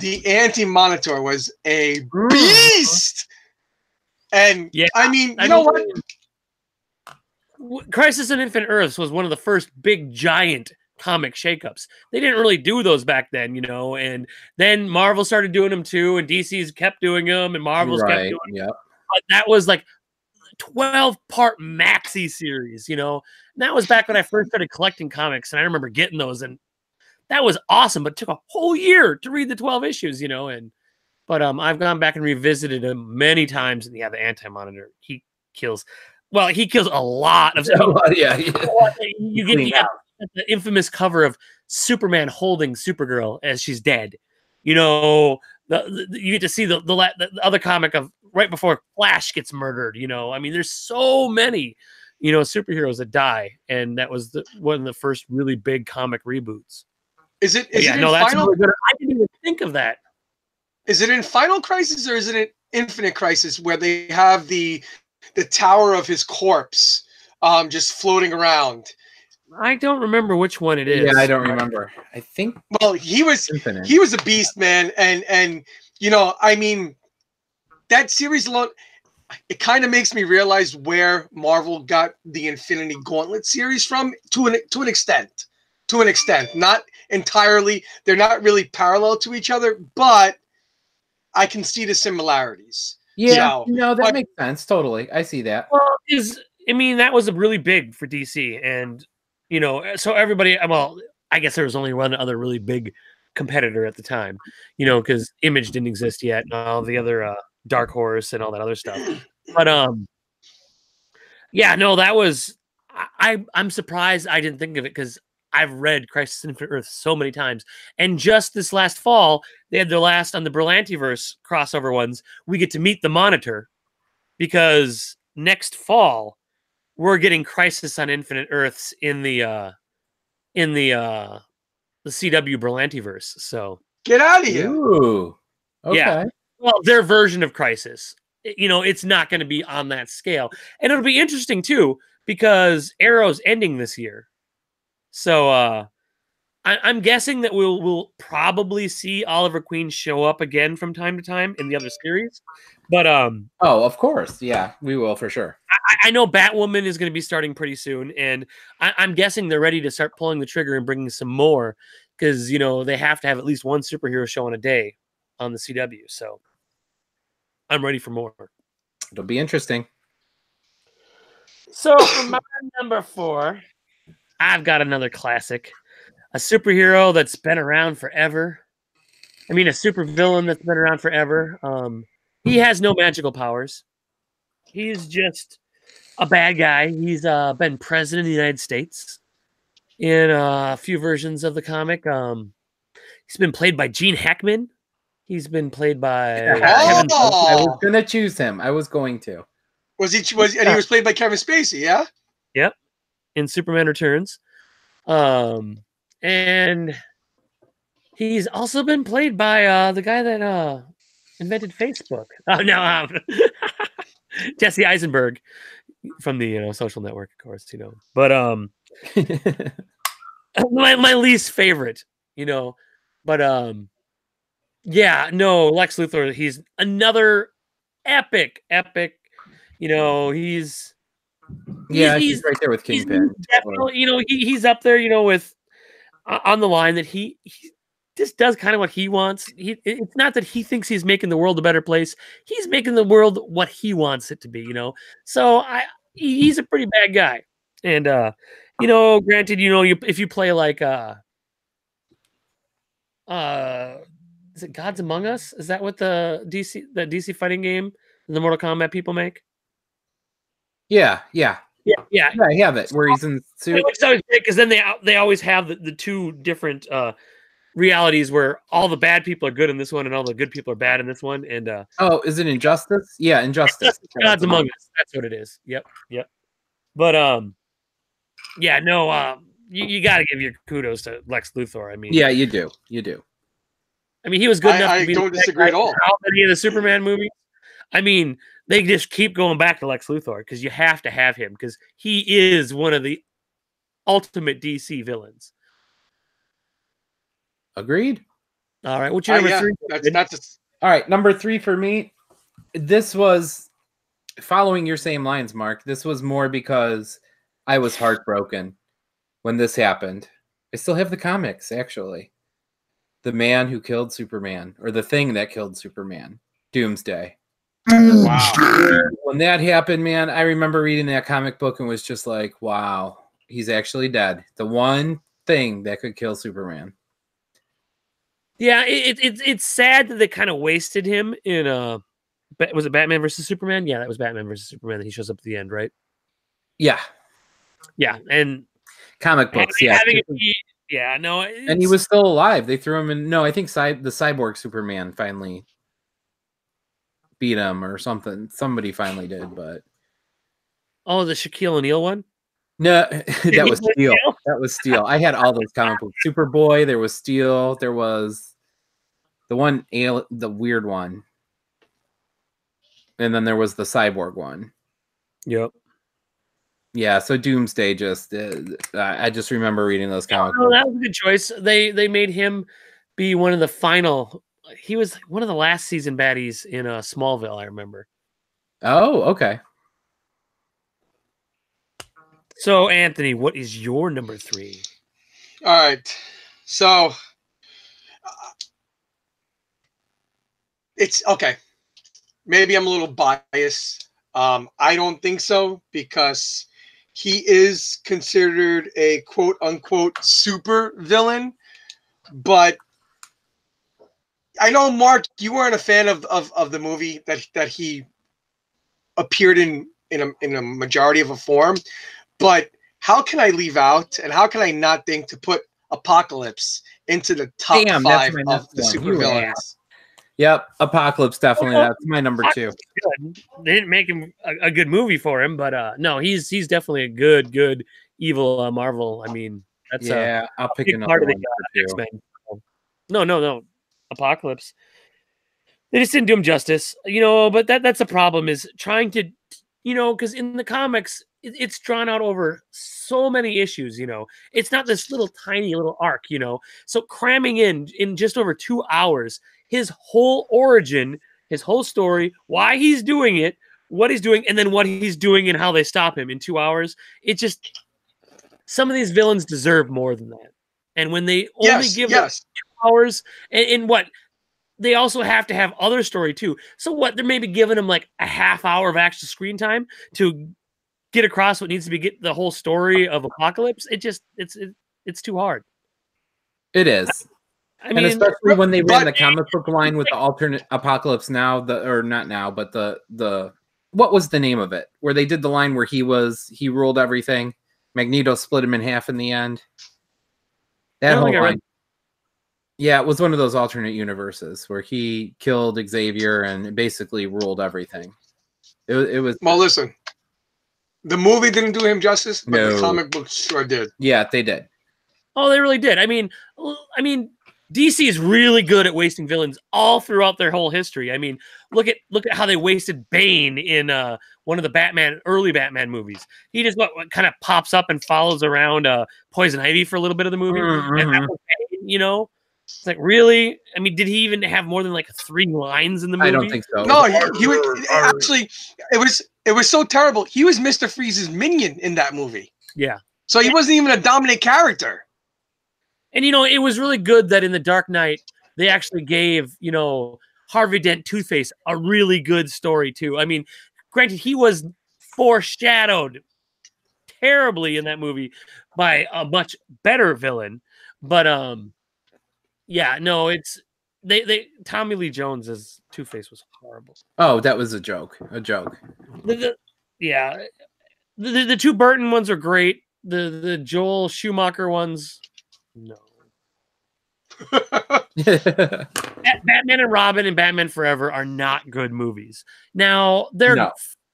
the Anti-Monitor was a beast. And yeah, I mean, you know what? Crisis on Infinite Earths was one of the first big giant comic shakeups. They didn't really do those back then, and then Marvel started doing them too, and DC's kept doing them, and Marvel's kept doing them. But that was like 12-part maxi series, and that was back when I first started collecting comics, and I remember getting those, and that was awesome, but it took a whole year to read the 12 issues, but I've gone back and revisited them many times, and yeah, the Anti-Monitor, he kills a lot of stuff. Yeah. You get the infamous cover of Superman holding Supergirl as she's dead. You get to see the other comic of right before Flash gets murdered. I mean, there's so many, superheroes that die, and that was one of the first really big comic reboots. Is it? That's really good. I didn't even think of that. Is it in Final Crisis or is it in Infinite Crisis where they have the tower of his corpse just floating around? I don't remember which one it is. Yeah, I don't remember. I think Well, he was Infinite. a beast, man, and I mean, that series alone, it kind of makes me realize where Marvel got the Infinity Gauntlet series from to an extent. To an extent, not entirely. They're not really parallel to each other, but I can see the similarities. Yeah, So, no, that but- makes sense. Totally. I see that. Well, that was really big for DC, and so everybody. Well, I guess there was only one other really big competitor at the time, because Image didn't exist yet, and all the other Dark Horse and all that other stuff. But yeah, no, that was. I'm surprised I didn't think of it because I've read Crisis on Infinite Earth so many times, and just this last fall they had their last on the Berlantiverse crossover ones. We get to meet the Monitor because next fall we're getting Crisis on Infinite Earths in the CW Berlantiverse. So get out of here. Ooh. Okay. Yeah. Well, their version of Crisis. It's not going to be on that scale, and it'll be interesting too because Arrow's ending this year. So I'm guessing that we'll probably see Oliver Queen show up again from time to time in the other series. But Oh, of course. Yeah, we will for sure. I know Batwoman is going to be starting pretty soon, and I'm guessing they're ready to start pulling the trigger and bringing some more because they have to have at least one superhero show in a day on the CW. So I'm ready for more. It'll be interesting. So for my number 4, I've got another classic, a superhero that's been around forever. I mean, a supervillain that's been around forever. He has no magical powers. He's just a bad guy. He's been president of the United States in a few versions of the comic. He's been played by Gene Hackman. He's been played by Kevin. I was gonna choose him. I was going to. And he was played by Kevin Spacey, yeah? Yep. In Superman Returns. And he's also been played by the guy that invented Facebook. Oh no, Jesse Eisenberg from the Social Network, of course, But my least favorite, But yeah, no, Lex Luthor, he's another epic. He's right there with Kingpin. Definitely, he's up there, with on the line that he just does kind of what he wants. It's not that he thinks he's making the world a better place. He's making the world what he wants it to be, So he's a pretty bad guy. And granted, if you play like is it Gods Among Us? Is that what the DC fighting game, the Mortal Kombat people make? Yeah. Yeah. I have it where he's in the suit. It's always great because then they always have the two different realities where all the bad people are good in this one and all the good people are bad in this one. And oh, is it Injustice? Yeah, Injustice. Gods Among Us. That's what it is. Yep. But yeah, no, you got to give your kudos to Lex Luthor. I mean, yeah, you do. I mean, he was good enough. I to be don't disagree at all. How many of the Superman movies? I mean, they just keep going back to Lex Luthor because you have to have him because he is one of the ultimate DC villains. Agreed. All right, what's your number 3? All right, number 3 for me. This was following your same lines, Mark. This was more because I was heartbroken when this happened. I still have the comics, actually. The man who killed Superman, or the thing that killed Superman, Doomsday. Wow. When that happened, man, I remember reading that comic book and was just like, wow, he's actually dead. The one thing that could kill Superman. Yeah, it's sad that they kind of wasted him in was it Batman versus Superman? Yeah, that was Batman versus Superman that he shows up at the end, right? Yeah, and comic books. And he was still alive. They threw him in. No, I think the cyborg Superman finally beat him or something. Somebody finally did, but the Shaquille O'Neal one. No, that was Steel. That was Steel. I had all those comic books. Superboy. There was Steel. There was the weird one, and then there was the cyborg one. Yep. Yeah, so Doomsday I just remember reading those comic No, books. that was a good choice. They made him be one of the final. He was one of the last season baddies in Smallville. I remember. Oh, okay. So, Anthony, what is your number 3? All right. So it's okay. Maybe I'm a little biased. I don't think so because he is considered a quote unquote super villain. But I know, Mark, you weren't a fan of the movie that he appeared in a majority of a form. But how can I leave out and how can I not think to put Apocalypse into the top Damn, that's 5 my of next the one. super You villains? Yep, Apocalypse definitely. Well, That's my number 2. Good. They didn't make him a good movie for him, but no, he's definitely a good evil Marvel. I mean, that's Yeah, I'll a pick big another part of the one for 2. X-Men. No, Apocalypse. They just didn't do him justice, but that's a problem is trying to, because in the comics, it's drawn out over so many issues, it's not this little tiny little arc, so cramming in just over 2 hours, his whole origin, his whole story, why he's doing it, what he's doing, and then what he's doing and how they stop him in 2 hours. It just, some of these villains deserve more than that. And when they only give them 2 hours and what, they also have to have other story too. So what? They're maybe giving them like a half hour of actual screen time to get across what needs to be get the whole story of Apocalypse. It's too hard. It is. I And mean, especially when they ran the comic book line with the alternate Apocalypse Now, or not now, but the what was the name of it? Where they did the line where he ruled everything. Magneto split him in half in the end. That whole line. Yeah, it was one of those alternate universes where he killed Xavier and basically ruled everything. It was. Well, listen, the movie didn't do him justice, but No. the comic books sure did. Yeah, they did. Oh, they really did. I mean, DC is really good at wasting villains all throughout their whole history. I mean, look at how they wasted Bane in one of the early Batman movies. He just what kind of pops up and follows around Poison Ivy for a little bit of the movie. Mm-hmm. And that was Bane, It's like, really? I mean, did he even have more than like 3 lines in the movie? I don't think so. No, he was actually. It was so terrible. He was Mr. Freeze's minion in that movie. Yeah. So he wasn't even a dominant character. And it was really good that in The Dark Knight they actually gave Harvey Dent Two-Face a really good story too. I mean, granted, he was foreshadowed terribly in that movie by a much better villain, but yeah, no, it's they Tommy Lee Jones as Two-Face was horrible. Oh, that was a joke. Yeah, the 2 Burton ones are great. The Joel Schumacher ones, no. Batman and Robin and Batman Forever are not good movies. Now, they're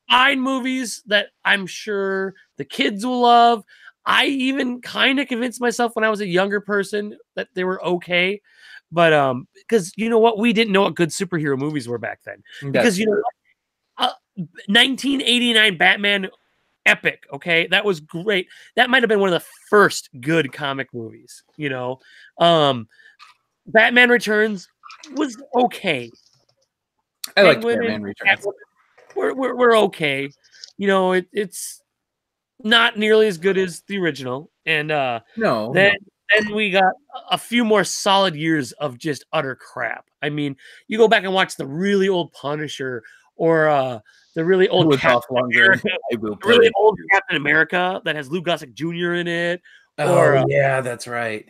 fine movies that I'm sure the kids will love. I even kind of convinced myself when I was a younger person that they were okay. But because you know what? We didn't know what good superhero movies were back then. Because 1989 Batman epic, okay? That was great. That might have been one of the first good comic movies, Batman Returns was okay. I like Batman Returns. We're okay. It's not nearly as good as the original. And then we got a few more solid years of just utter crap. I mean, you go back and watch the really old Punisher or the really old Captain America that has Lou Gossett Jr. in it. Yeah, that's right.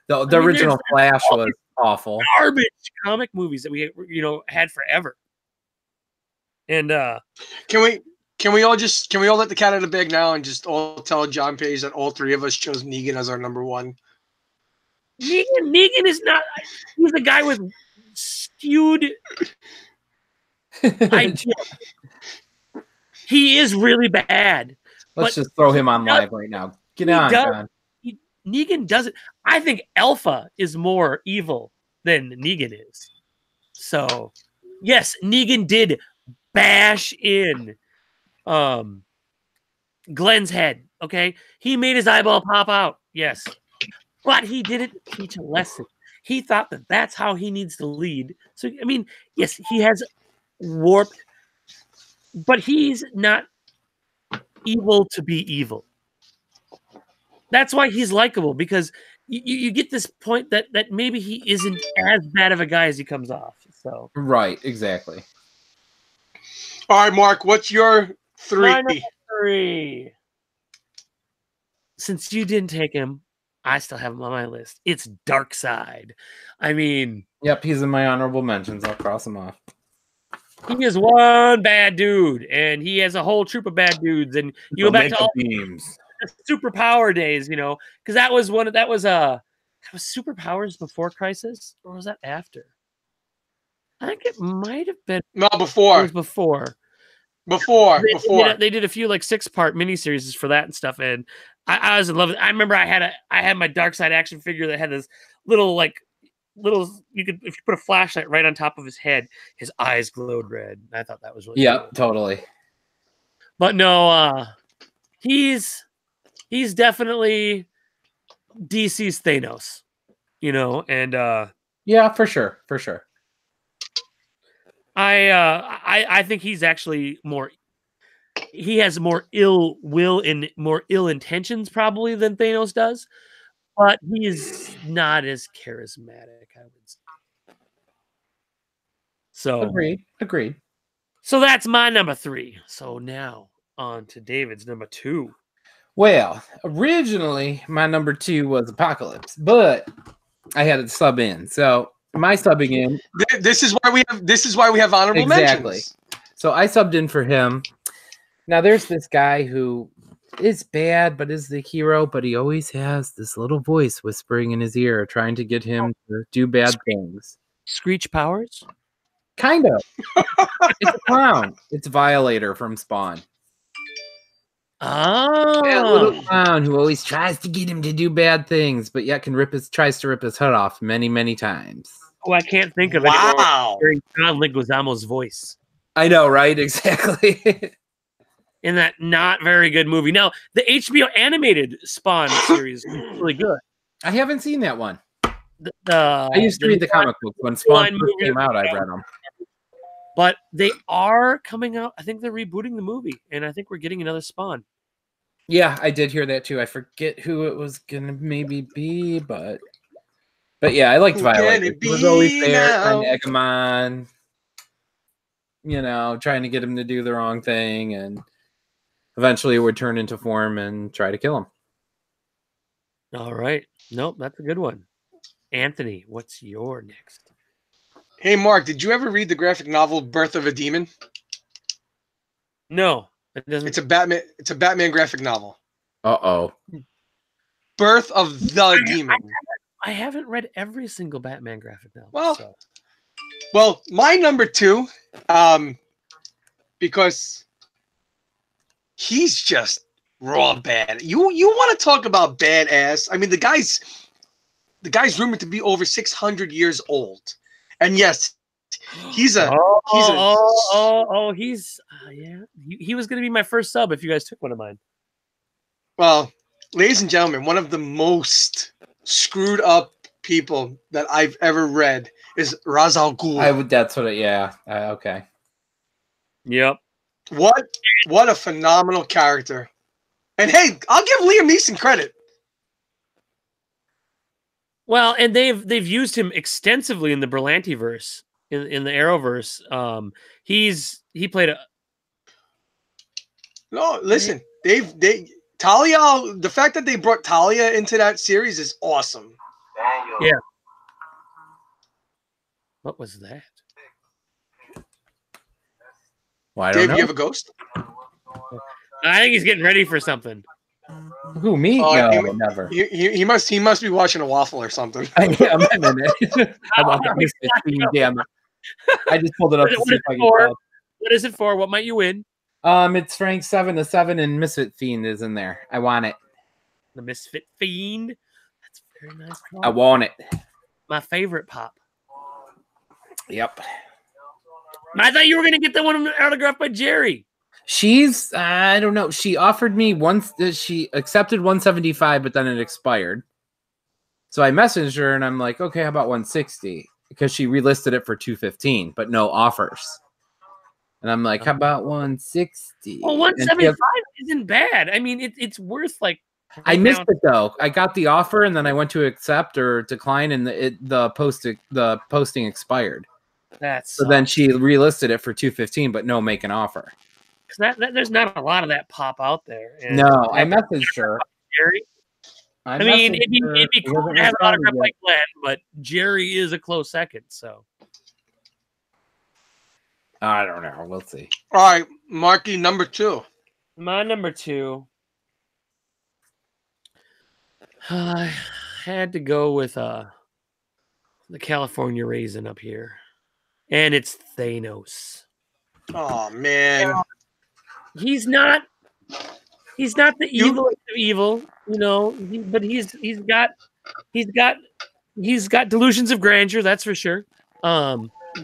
The original Flash was awful. Garbage comic movies that we had forever. And can we all let the cat out of the bag now and just all tell John Page that all 3 of us chose Negan as our number 1? Negan is not. He's a guy with skewed ideas. He is really bad. Let's just throw him on live right now. Get on, John. Negan does it. I think Alpha is more evil than Negan is. So, yes, Negan did bash in Glenn's head. Okay, he made his eyeball pop out. Yes, but he didn't teach a lesson. He thought that that's how he needs to lead. So, I mean, yes, he has warped, but he's not evil to be evil. That's why he's likable, because you get this point that maybe he isn't as bad of a guy as he comes off. So Right, exactly. All right, Mark, what's your my number three? 3. Since you didn't take him, I still have him on my list. It's Darkseid. I mean, Yep, he's in my honorable mentions. I'll cross him off. he is one bad dude, and he has a whole troop of bad dudes. And you go back to all beams. the superpower days, you know, because that was superpowers before Crisis, or was that after? I think it might have been. No, It before. was before. Before. They did a few like 6-part miniseries for that and stuff, and I was in love with it. I remember I had my Darkseid action figure that had this little you could, if you put a flashlight right on top of his head, his eyes glowed red. I thought that was really cool. Totally. But no, he's definitely DC's Thanos, you know, and yeah, for sure. I think he's actually he has more ill will and more ill intentions probably than Thanos does, but he is not as charismatic, I would say. So Agreed. So that's my number 3. So now on to David's number 2. Well, originally my number 2 was Apocalypse, but I had it sub in. So my subbing in. This is why we have honorable mentions. So I subbed in for him. Now there's this guy who is bad, but is the hero, but he always has this little voice whispering in his ear, trying to get him to do bad things. Screech Powers? Kind of. It's a clown. It's Violator from Spawn. Oh, That little clown who always tries to get him to do bad things, but yet tries to rip his head off many, many times. Oh, I can't think of it. Wow. Hearing John Leguizamo's voice I know, right? Exactly. in that not very good movie. Now, the HBO animated Spawn series is really good. I haven't seen that one. I I used to read the comic books when Spawn first came out. I read them. But they are coming out. I think they're rebooting the movie, and I think we're getting another Spawn. Yeah, I did hear that too. I forget who it was gonna maybe be, but yeah, I liked Violet. He was always there trying to egg him on, you know, trying to get him to do the wrong thing, and eventually would turn into form and try to kill him. All right. Nope, that's a good one. Anthony, what's your next? Hey, Mark, did you ever read the graphic novel Birth of a Demon? No, it doesn't. It's a Batman graphic novel. Uh-oh. Birth of the Demon. I haven't read every single Batman graphic novel. Well, my number 2, because he's just raw bad. You want to talk about badass? I mean, the guy's rumored to be over 600 years old, and yes, he's yeah. He was going to be my first sub if you guys took one of mine. Well, ladies and gentlemen, one of the most screwed up people that I've ever read is Ra's al Ghul. That's what it. Yeah. Okay. Yep. What a phenomenal character. And hey, I'll give Liam Neeson credit. Well, and they've used him extensively in the Berlantiverse, in the Arrowverse. He played a. No, listen, Talia. The fact that they brought Talia into that series is awesome. Yeah. What was that? Well, I don't know. Dave, you have a ghost? I think he's getting ready for something. Who, me? No, never. He must be watching a waffle or something. Yeah, I'm in it. Damn it. I just pulled it up to see if I can tell. What is it for? What might you win? It's Frank 7 to 7 and Misfit Fiend is in there. I want it. The Misfit Fiend. That's very nice. I want it. My favorite pop. Yep. I thought you were going to get that one autographed by Jerry. She's I don't know. She offered me once. She accepted 175, but then it expired. So I messaged her and I'm like, okay, how about 160? Because she relisted it for 215, but no offers. And I'm like, how about 160? Well, 175 isn't bad. I mean, it's worth like. I missed it though. I got the offer and then I went to accept or decline, and the posting expired. So then she relisted it for 215, but no make an offer. Because there's not a lot of that pop out there. And no, I messaged her. Jerry. I mean, it'd be cool to have an autograph like Glenn, but Jerry is a close second. So I don't know. We'll see. All right, Marky, number 2. My number 2. I had to go with the California raisin up here, and it's Thanos. Oh man, he's not the evil of evil, you know. But he's got delusions of grandeur, that's for sure.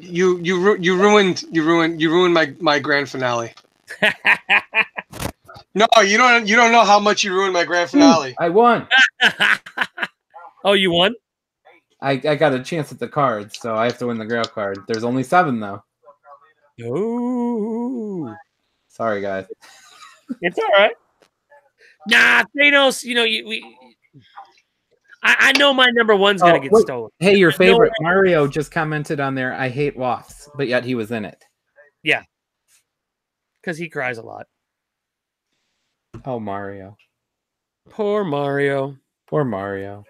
You ruined my grand finale. No, you don't know how much you ruined my grand finale. I won. Oh, you won? I got a chance at the cards, so I have to win the grail card. There's only 7 though. Oh, sorry guys. It's all right. Nah, Thanos. You know, I know my number 1's gonna get stolen. Hey, your favorite Mario just commented on there. I hate wafts, but yet he was in it. Yeah, because he cries a lot. Oh, Mario. Poor Mario. Poor Mario.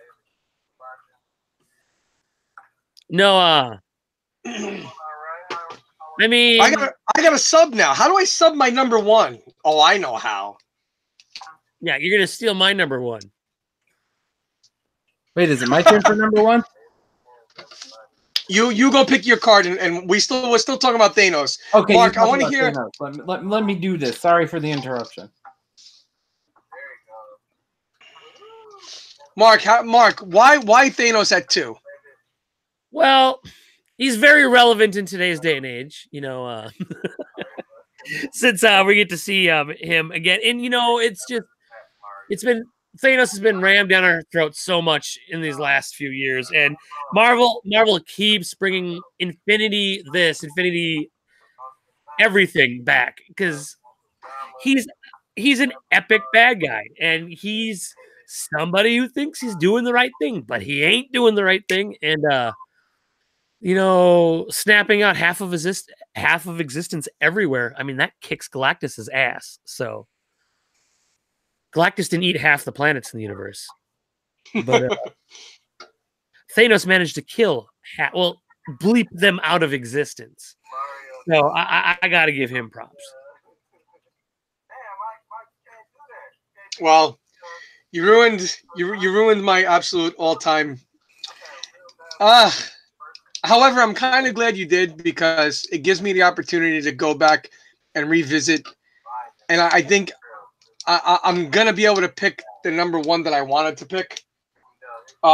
No, I mean, I got a sub now. How do I sub my number 1? Oh, I know how. Yeah, you're gonna steal my number 1. Wait, is it my turn for number 1? You go pick your card, and we're still talking about Thanos. Okay, Mark, I want to hear. Let me do this. Sorry for the interruption. Mark, why Thanos at 2? Well, he's very relevant in today's day and age, you know, since we get to see him again. And, you know, Thanos has been rammed down our throats so much in these last few years. And Marvel keeps bringing Infinity everything back, because he's an epic bad guy, and he's somebody who thinks he's doing the right thing, but he ain't doing the right thing. And you know, snapping out half of existence everywhere. I mean, that kicks Galactus's ass. So Galactus didn't eat half the planets in the universe, but Thanos managed to kill bleep them out of existence. So I got to give him props. Well, you ruined my absolute all-time. However, I'm kind of glad you did, because it gives me the opportunity to go back and revisit, and I think I'm gonna be able to pick the number 1 that I wanted to pick. We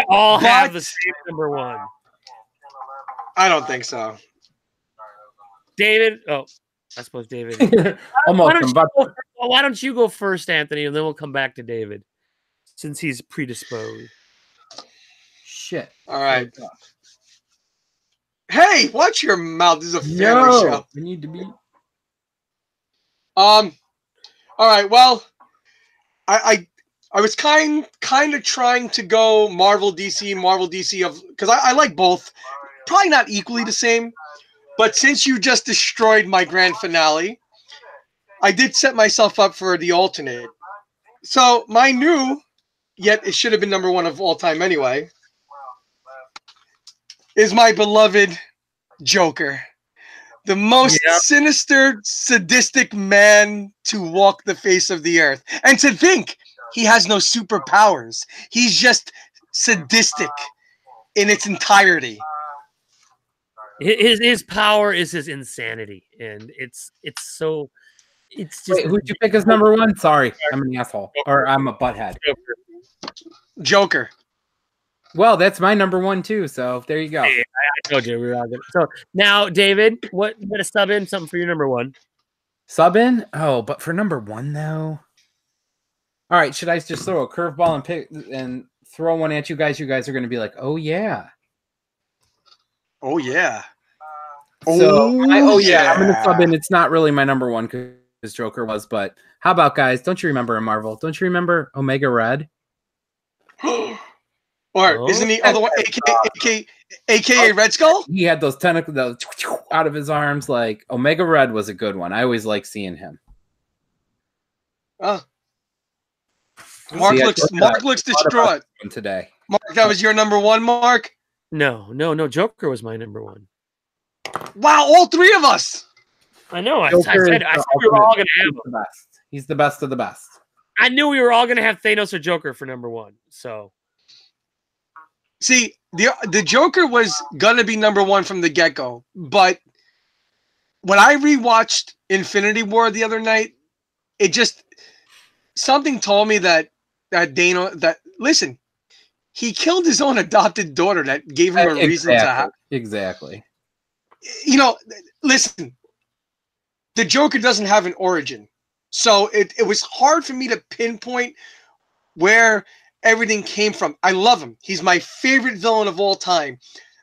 all have the same number 1. I don't think so. David. Oh, I suppose David. Why don't you go first, Anthony, and then we'll come back to David, since he's predisposed. Shit. All right. Hey, watch your mouth. This is a family show. We need to be. All right. Well, I was kind of trying to go Marvel DC because I like both. Probably not equally the same, but since you just destroyed my grand finale, I did set myself up for the alternate. So my new, yet it should have been number 1 of all time anyway, is my beloved Joker. The most sinister, sadistic man to walk the face of the earth. And to think he has no superpowers. He's just sadistic in its entirety. His power is his insanity. And it's just... Wait, who'd you pick as number 1? Sorry, I'm an asshole. Or I'm a butthead. Joker. Well, that's my number 1 too, so there you go. Hey, I told you we were all good. So now, David, what you got to sub in something for your number one? Sub in? Oh, but for number one though. All right, should I just throw a curveball and pick and throw one at you guys? You guys are going to be like, "Oh yeah." Oh yeah. So, yeah. I'm going to sub in. It's not really my number one because Joker was, but how about guys? Don't you remember in Marvel? Don't you remember Omega Red? Or isn't he other one, aka Red Skull? He had those tentacles out of his arms. Like Omega Red was a good one. I always like seeing him. Mark looks distraught today. Mark, that was your number one, Mark? No. Joker was my number one. Wow, all three of us. I know. I said we were all going to have him. He's the best of the best. I knew we were all going to have Thanos or Joker for number one. So, see, the Joker was going to be number one from the get-go. But when I rewatched Infinity War the other night, it just... Something told me that listen, he killed his own adopted daughter that gave him a reason to have. Exactly. You know, listen, the Joker doesn't have an origin. So it was hard for me to pinpoint where everything came from. I love him. He's my favorite villain of all time.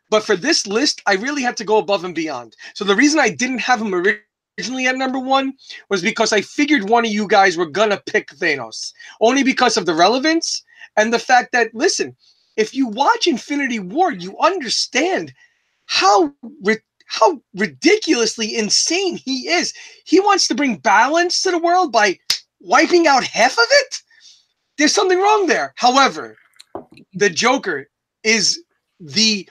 But for this list, I really had to go above and beyond. So the reason I didn't have him originally at number one was because I figured one of you guys were going to pick Thanos. Only because of the relevance and the fact that, listen, if you watch Infinity War, you understand how ridiculously insane he is. He wants to bring balance to the world by wiping out half of it. There's something wrong there. However, the Joker is the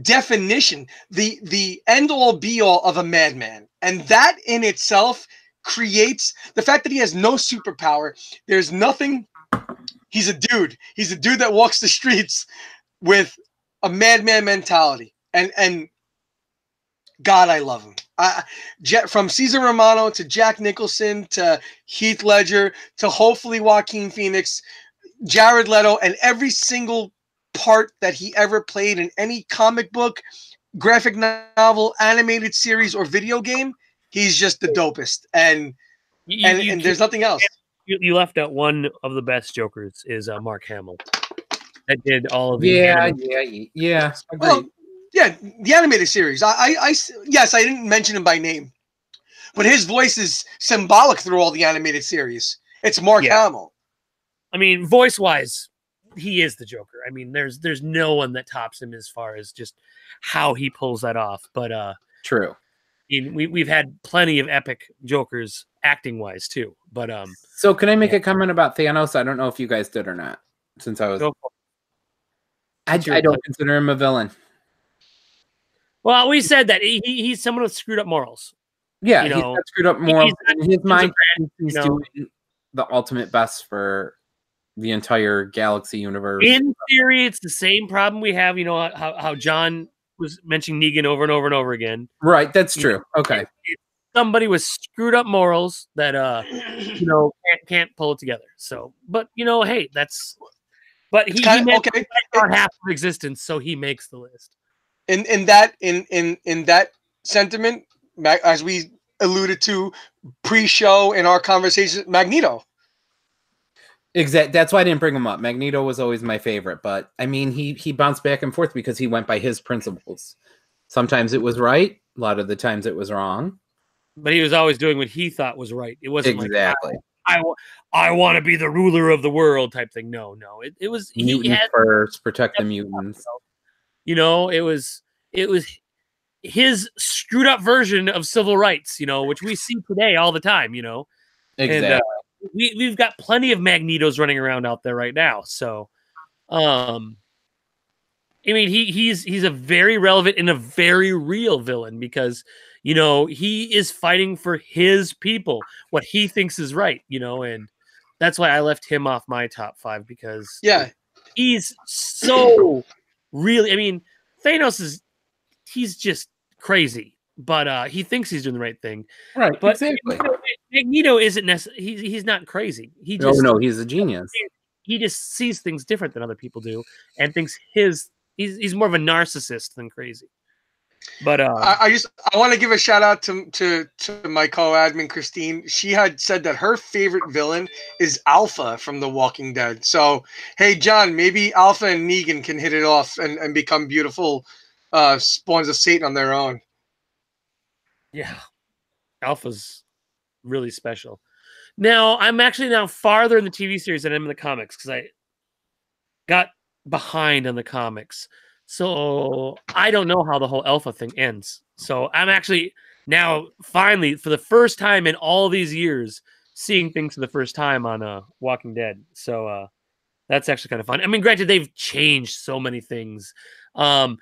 definition, the end-all be-all of a madman. And that in itself creates the fact that he has no superpower. There's nothing. He's a dude. He's a dude that walks the streets with a madman mentality. And God, I love him. From Cesar Romano to Jack Nicholson to Heath Ledger to hopefully Joaquin Phoenix, Jared Leto, and every single part that he ever played in any comic book, graphic novel, animated series, or video game, he's just the dopest. And there's nothing else. You left out one of the best Jokers is Mark Hamill. That did all of the yeah. Well, yeah, the animated series. Yes, I didn't mention him by name, but his voice is symbolic through all the animated series. It's Mark Hamill. I mean, voice-wise, he is the Joker. I mean, there's no one that tops him as far as just how he pulls that off. But true. I mean, we've had plenty of epic Jokers acting-wise too. But so can I make a comment about Thanos? I don't know if you guys did or not. Since I was, I don't consider him a villain. Well, we said that he's someone with screwed up morals. Yeah, he's got screwed up morals. In his mind, he's doing the ultimate best for the entire galaxy universe. In theory, it's the same problem we have. You know how John was mentioning Negan over and over and over again. Right, that's true. Okay, somebody with screwed up morals that can't pull it together. So, but hey, that's. But he makes half of existence, so he makes the list. In that sentiment, as we alluded to pre-show in our conversation, Magneto. Exactly. That's why I didn't bring him up. Magneto was always my favorite, but I mean, he bounced back and forth because he went by his principles. Sometimes it was right. A lot of the times it was wrong. But he was always doing what he thought was right. It wasn't exactly. I want to be the ruler of the world type thing. No. It was mutants first, protect the mutants. It was his screwed up version of civil rights, which we see today all the time, Exactly. And, we've got plenty of Magnetos running around out there right now. So, I mean, he's a very relevant and a very real villain because, he is fighting for his people, what he thinks is right, and that's why I left him off my top 5 because he's so really, I mean, Thanos he's just crazy, but he thinks he's doing the right thing. Right, but exactly. Magneto isn't necessarily, he's not crazy. He's a genius. He just sees things different than other people do and thinks he's more of a narcissist than crazy. But I want to give a shout out to my co-admin Christine. She had said that her favorite villain is Alpha from The Walking Dead. So hey, John, maybe Alpha and Negan can hit it off and become beautiful spawns of Satan on their own. yeah, Alpha's really special. Now I'm actually now farther in the TV series than I am in the comics because I got behind on the comics. So I don't know how the whole Alpha thing ends. So I'm actually now finally, for the first time in all these years, seeing things for the first time on Walking Dead. So that's actually kind of fun. I mean, granted, they've changed so many things. I'm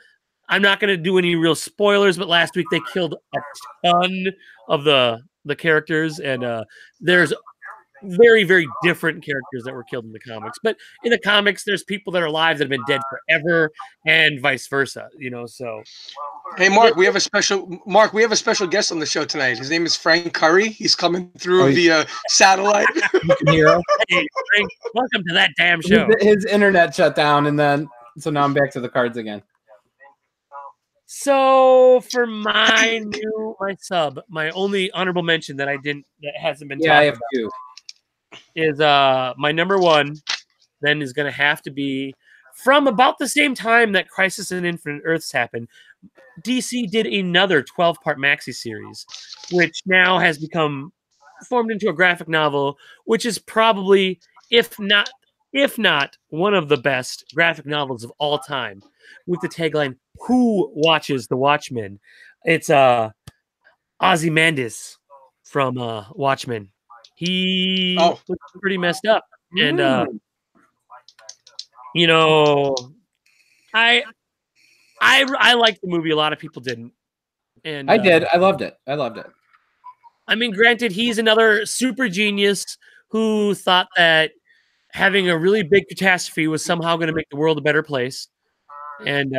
not going to do any real spoilers, but last week they killed a ton of the characters, and there's very, very different characters that were killed in the comics. But in the comics, there's people that are alive that have been dead forever, and vice versa. So Hey Mark, we have a special guest on the show tonight. His name is Frank Curry. He's coming through via satellite. You can hear him. Hey, Frank, welcome to that damn show. His internet shut down, and then so now I'm back to the cards again. So for my only honorable mention that hasn't been talked I have about two. is my number one. Then is going to have to be from about the same time that Crisis on Infinite Earths happened. DC did another 12-part maxi series, which now has become formed into a graphic novel, which is probably, if not one of the best graphic novels of all time, with the tagline "Who watches the Watchmen?" It's Ozymandias from Watchmen. He was pretty messed up, and I liked the movie. A lot of people didn't. And I did. I loved it. I mean, granted, he's another super genius who thought that having a really big catastrophe was somehow going to make the world a better place. And,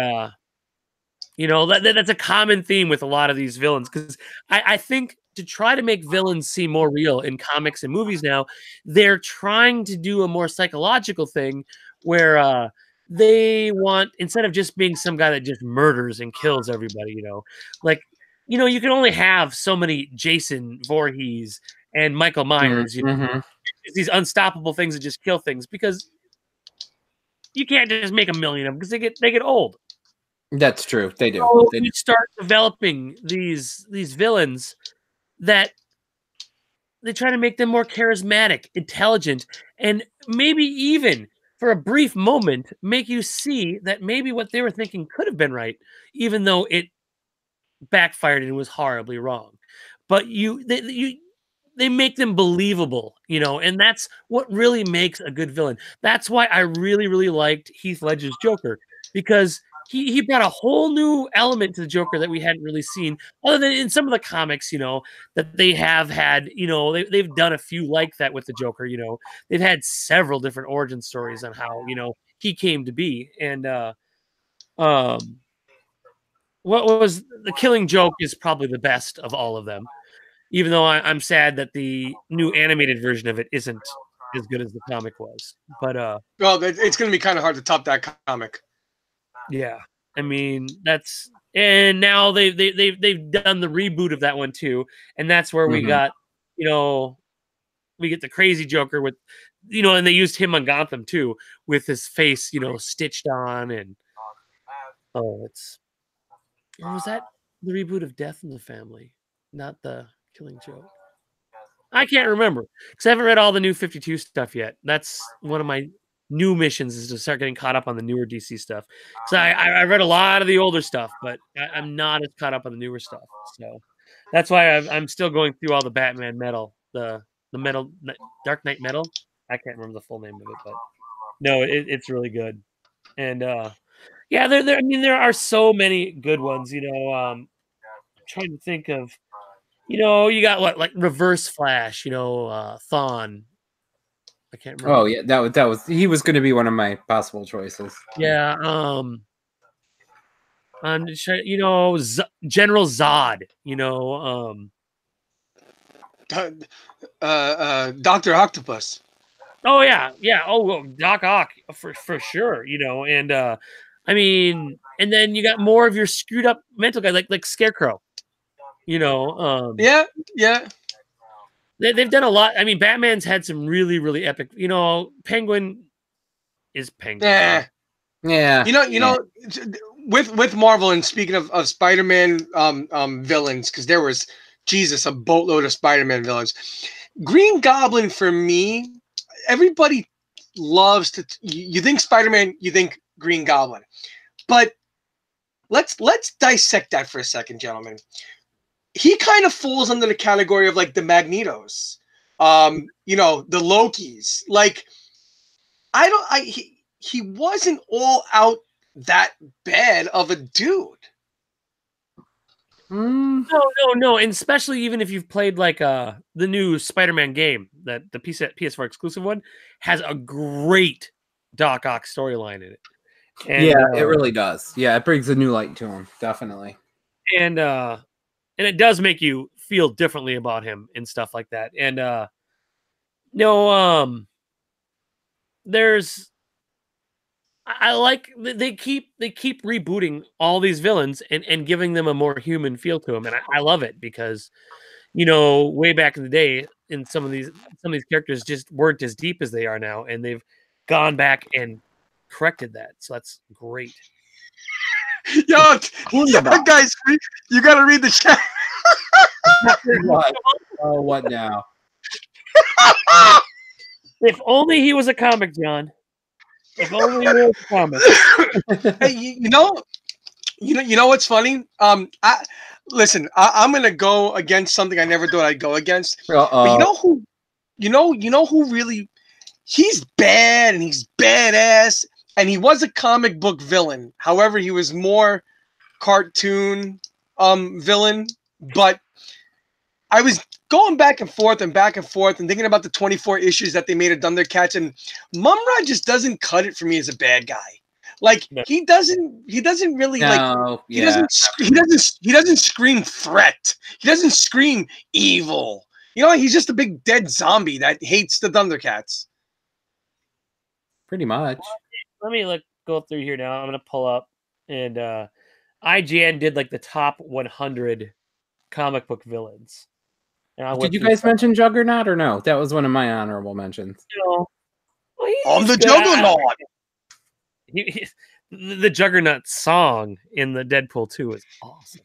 that's a common theme with a lot of these villains. Because I think to try to make villains seem more real in comics and movies now, they're trying to do a more psychological thing where they want, instead of just being some guy that just murders and kills everybody, you can only have so many Jason Voorhees and Michael Myers, these unstoppable things that just kill things, because you can't just make a million of them because they get old. That's true. They do. So you start developing these villains that they try to make them more charismatic, intelligent, and maybe even for a brief moment make you see that maybe what they were thinking could have been right, even though it backfired and was horribly wrong. But they make them believable, and that's what really makes a good villain. That's why I really, really liked Heath Ledger's Joker, because he brought a whole new element to the Joker that we hadn't really seen, other than in some of the comics, that they have had, they've done a few like that with the Joker, they've had several different origin stories on how, he came to be. And what was the Killing Joke is probably the best of all of them, even though I'm sad that the new animated version of it isn't as good as the comic was. But well, it's going to be kind of hard to top that comic. Yeah, I mean and now they've done the reboot of that one too, and that's where we got, we get the crazy Joker with, and they used him on Gotham too, with his face, stitched on, and or was that the reboot of Death in the Family, not the Killing Joke? I can't remember because I haven't read all the new 52 stuff yet. That's one of my new missions, is to start getting caught up on the newer DC stuff. So I read a lot of the older stuff, but I'm not as caught up on the newer stuff. So that's why I'm still going through all the Batman metal, the metal, Dark Knight metal. I can't remember the full name of it, but no, it's really good. And yeah, there are so many good ones. I'm trying to think of. You got what, like Reverse Flash, Thawne. I can't remember. Oh yeah, that was he was going to be one of my possible choices. Yeah, General Zod. Dr. Octopus. Oh yeah. Oh, well, Doc Ock for sure. And I mean, and then you got more of your screwed up mental guy, like Scarecrow. You know, Yeah. they've done a lot. I mean, Batman's had some really, really epic. You know, Penguin is Penguin. Yeah. Yeah. You know, with Marvel, and speaking of Spider-Man villains, because there was Jesus a boatload of Spider-Man villains. Green Goblin for me, everybody loves to. You think Spider-Man, you think Green Goblin, but let's dissect that for a second, gentlemen. He kind of falls under the category of like the Magnetos, you know, the Lokis. Like he wasn't all out that bad of a dude. No, and especially even if you've played like the new Spider-Man game, that the PS4 exclusive one has a great Doc Ock storyline in it. And, yeah, it really does. Yeah, it brings a new light to him, definitely. And it does make you feel differently about him and stuff like that. And there's I like they keep rebooting all these villains and giving them a more human feel to them, and I love it because you know way back in the day, in some of these characters just weren't as deep as they are now, and they've gone back and corrected that. So that's great. Yo, guys, you got to read the chat. What? Oh, what now? If only he was a comic, John. If only he was a comic. Hey, you know what's funny? I'm gonna go against something I never thought I'd go against. But you know who really he's bad and he's badass, and he was a comic book villain. However, he was more cartoon villain. But I was going back and forth and thinking about the 24 issues that they made of Thundercats, and Mumra just doesn't cut it for me as a bad guy. Like he doesn't really he doesn't scream threat. He doesn't scream evil. You know, he's just a big dead zombie that hates the Thundercats. Pretty much. Let me go through here now. I'm gonna pull up, and IGN did like the top 100 comic book villains. And did you guys mention Juggernaut or no? That was one of my honorable mentions. Well, I'm the Juggernaut. The Juggernaut song in the Deadpool 2 is awesome.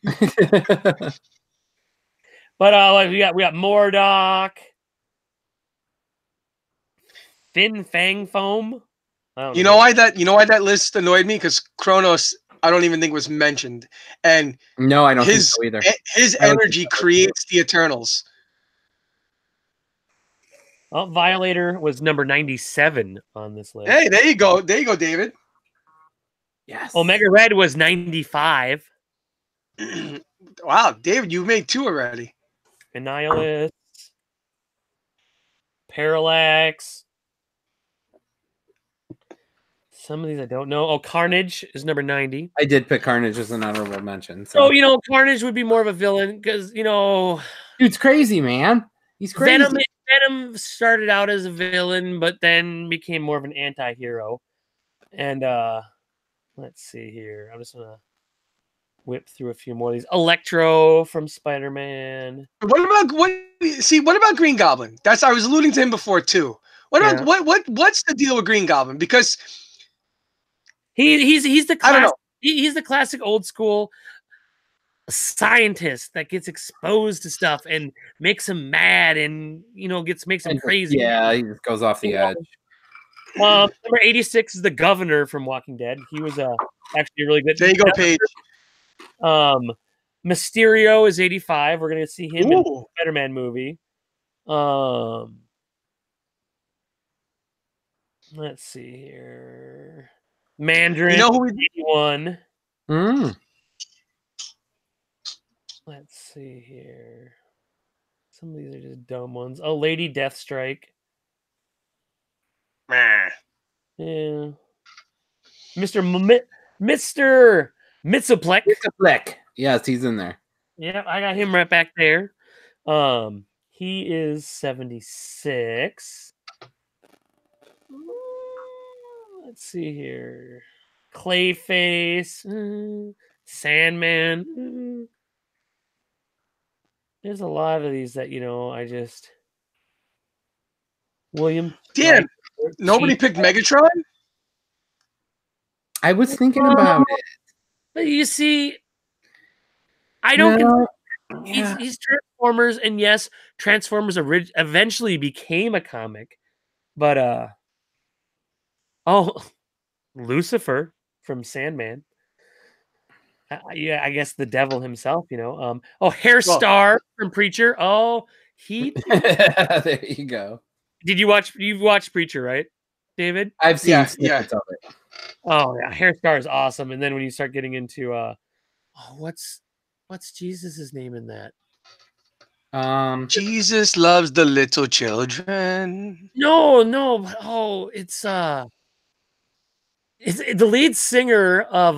But we got Mordock, Fin Fang Foam. You know why that list annoyed me? Because Kronos, I don't even think was mentioned, and no, I don't think so either. His energy creates the Eternals. Oh, Violator was number 97 on this list. Hey, there you go, David. Yes. Omega Red was 95. Wow, David, you made 2 already. Annihilus, Parallax. Some of these I don't know. Oh, Carnage is number 90. I did pick Carnage as an honorable mention. So, Carnage would be more of a villain because, dude's crazy, man. He's crazy. Venom started out as a villain, but then became more of an anti-hero. And let's see here. I'm just gonna whip through a few more of these. Electro from Spider-Man. What about Green Goblin? I was alluding to him before too. What's the deal with Green Goblin? Because he's the I don't know. He's the classic old school scientist that gets exposed to stuff and makes him mad and makes him crazy. Yeah, he just goes off the edge. Number 86 is the governor from Walking Dead. He was actually really good. There you go, Paige. Mysterio is 85. We're gonna see him in the Spider-Man movie. Let's see here. Mandarin. You know who 81. Mm. Let's see here. Some of these are just dumb ones. Oh, Lady Deathstrike. Meh. Yeah. Mr. Mitsuplex. Mitsuplex. Yes, he's in there. Yeah, I got him right back there. He is 76. Let's see here. Clayface, Sandman. There's a lot of these that I just William. Damn, Stryker, nobody Chief. picked Megatron? I was thinking about it. But you see, I don't. No, He's Transformers, and yes, Transformers eventually became a comic, but Lucifer from Sandman. Yeah, I guess the devil himself, Hair Star from Preacher. Oh, there you go. Did you watch? You've watched Preacher, right, David? I've seen snippets of it. Oh yeah, Hair Star is awesome. And then when you start getting into what's Jesus's name in that? Jesus loves the little children. No. Oh, it's the lead singer of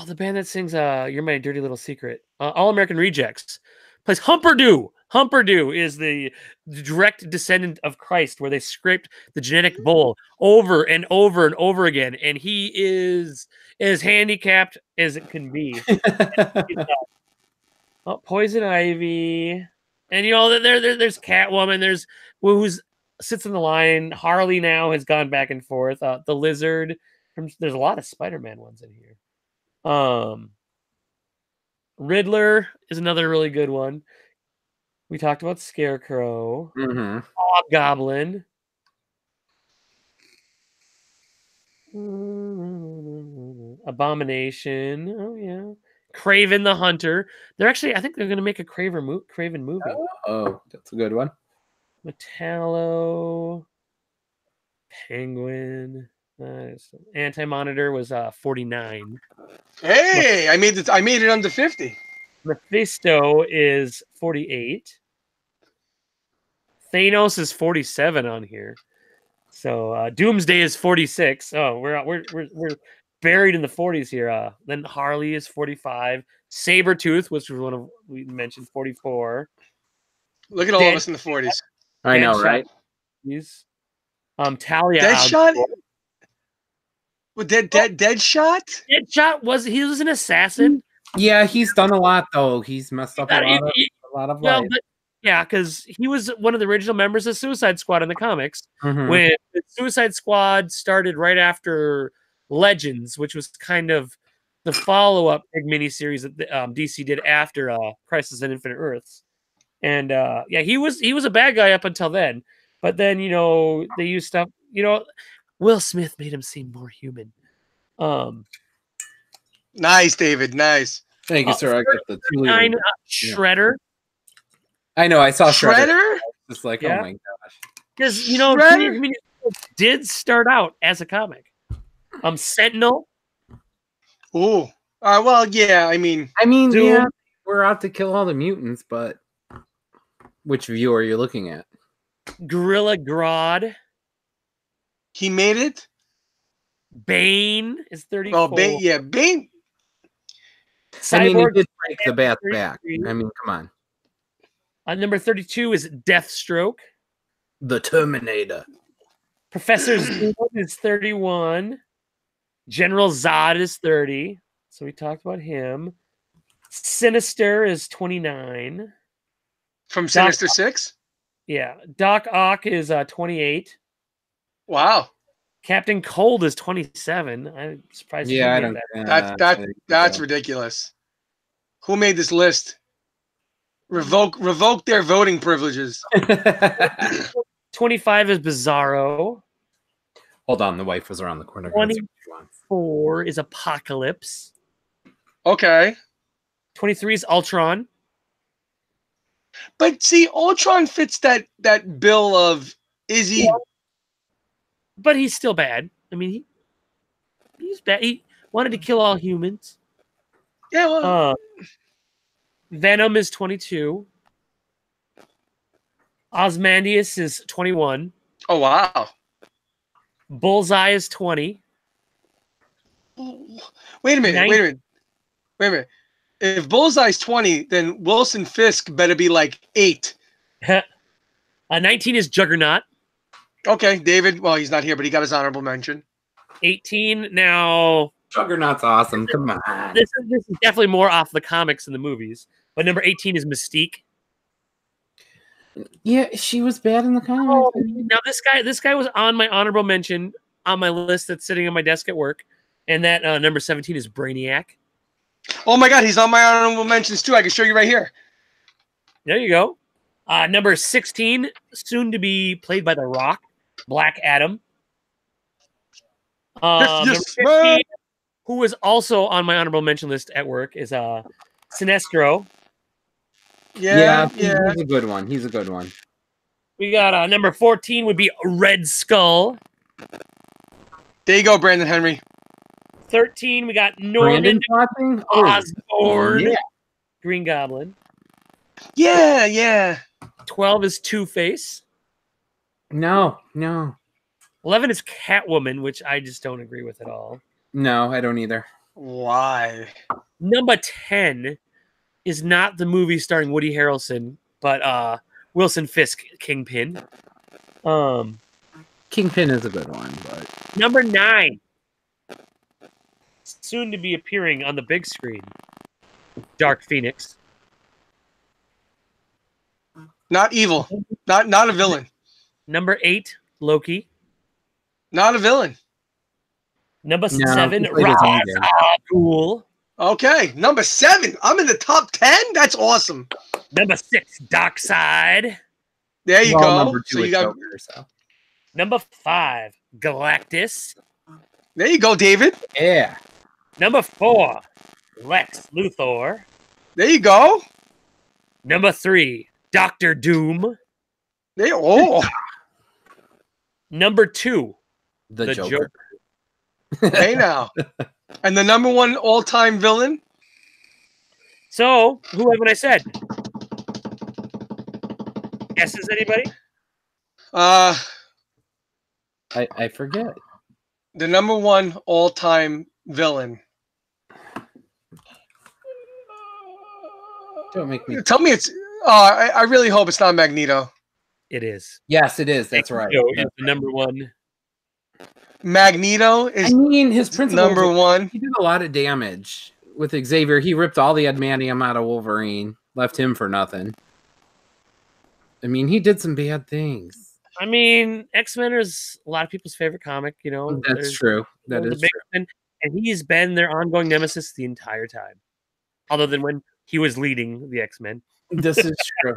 the band that sings "You're My Dirty Little Secret." All American Rejects plays Humperdoo. Humperdoo is the direct descendant of Christ, where they scraped the genetic bowl over and over and over again, and he is as handicapped as it can be. Poison Ivy, and there's Catwoman. There's who's sits in the line. Harley now has gone back and forth. The Lizard. There's a lot of Spider-Man ones in here. Riddler is another really good one. We talked about Scarecrow. Hobgoblin. Abomination. Oh yeah. Craven the Hunter. I think they're going to make a Craven movie. Oh, that's a good one. Metallo. Penguin. Anti-Monitor was 49. Hey, I made it under 50. Mephisto is 48. Thanos is 47 on here. So Doomsday is 46. Oh, we're buried in the 40s here. Then Harley is 45. Sabretooth, which was one of we mentioned, 44. Look at all of us in the 40s. I know, right? He's Talia. Deadshot. Deadshot? Deadshot was an assassin. Yeah, he's done a lot though. He's messed up a lot of life. Yeah, because he was one of the original members of Suicide Squad in the comics. When the Suicide Squad started right after Legends, which was kind of the follow-up big miniseries that DC did after Crisis on Infinite Earths. And he was a bad guy up until then. But then they used stuff. Will Smith made him seem more human. Nice, David. Nice. Thank you, sir. I got the 2 Shredder. I know. I saw Shredder. Just like, oh my gosh. Because Shredder did start out as a comic. Sentinel. Ooh. Well, yeah. I mean, yeah, we're out to kill all the mutants, but which view are you looking at? Gorilla Grodd. He made it. Bane is 34. Oh, Bane. Yeah, Bane. Cyborg he did break the bat's back. I mean, come on. Number 32 is Deathstroke. The Terminator. Professor Zoom is 31. General Zod is 30. So we talked about him. Sinister is 29. From Sinister 6? Yeah. Doc Ock is 28. Wow. Captain Cold is 27. I'm surprised. Yeah, I don't. That's ridiculous. Who made this list? Revoke their voting privileges. 25 is Bizarro. Hold on, the wife was around the corner. 24 is Apocalypse. Okay. 23 is Ultron. But see, Ultron fits that bill of is he? But he's still bad. I mean, he's bad. He wanted to kill all humans. Yeah. Well. Venom is 22. Ozymandias is 21. Oh wow. Bullseye is 20. Wait a minute. If Bullseye's 20, then Wilson Fisk better be like 8. 19 is Juggernaut. Okay, David. Well, he's not here, but he got his honorable mention. 18. Now, Juggernaut's awesome. Come on. this is definitely more off the comics than the movies. But number 18 is Mystique. Yeah, she was bad in the comics. Oh, now this guy was on my honorable mention on my list that's sitting on my desk at work, and that number 17 is Brainiac. Oh my God, he's on my honorable mentions too. I can show you right here. There you go. Number 16, soon to be played by The Rock, Black Adam. Yes, Number man. 15, who was also on my honorable mention list at work, is Sinestro. Yeah. He's a good one. He's a good one. We got number 14 would be Red Skull. There you go, Brandon Henry. 13, we got Norman Brandon Osborn, yeah. Green Goblin. Yeah. 12 is Two-Face. No. 11 is Catwoman, which I just don't agree with at all. No, I don't either. Why? Number 10 is not the movie starring Woody Harrelson, but Wilson Fisk, Kingpin. Kingpin is a good one, but Number 9, soon to be appearing on the big screen, Dark Phoenix. Not evil. Not a villain. Number 8, Loki. Not a villain. Number No, 7, he played his own Ra's game. al Ghul. Okay, number 7. I'm in the top 10. That's awesome. Number 6, Darkseid. There you Well, go. number 2 So you is got. Joker, so. Number 5, Galactus. There you go, David. Yeah. Number 4, Lex Luthor. There you go. Number 3, Doctor Doom. Oh, Number 2, The the Joker. Joker. hey now. And the number 1 all-time villain? So, who haven't I said? Guesses, anybody? Uh, I forget. the number 1 all-time villain. Don't make me. Tell me it's. I really hope it's not Magneto. It is. Yes, it is. That's right. Magneto is the number 1. Magneto I is mean, his principle. number 1. He did a lot of damage with Xavier. He ripped all the adamantium out of Wolverine, left him for nothing. I mean, he did some bad things. I mean, X-Men is a lot of people's favorite comic, you know. That's There's- true. That there's is the big true. X-Men, and he's been their ongoing nemesis the entire time. Other than when he was leading the X-Men. This is true.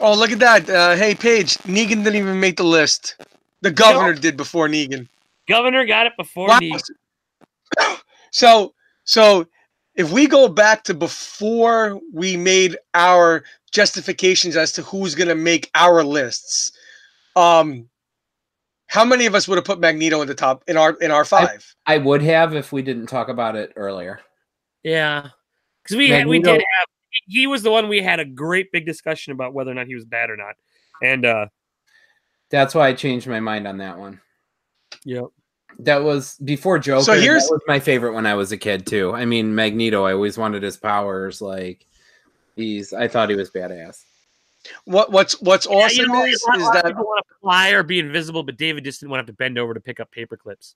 Oh, look at that. Hey, Paige, Negan didn't even make the list. The governor did before Negan. Governor got it before Wow. Negan. So if we go back to before we made our justifications as to who's going to make our lists, how many of us would have put Magneto in the top in our 5? I would have if we didn't talk about it earlier. Yeah. Because we Magneto- did have, he was the one we had a great big discussion about whether or not he was bad or not. And That's why I changed my mind on that one. yep. That was before Joker. So here's- that was my favorite when I was a kid too. I mean, Magneto. I always wanted his powers. Like, I thought he was badass. What's awesome you know, is a lot of that people want to fly or be invisible, but David just didn't want to have to bend over to pick up paper clips.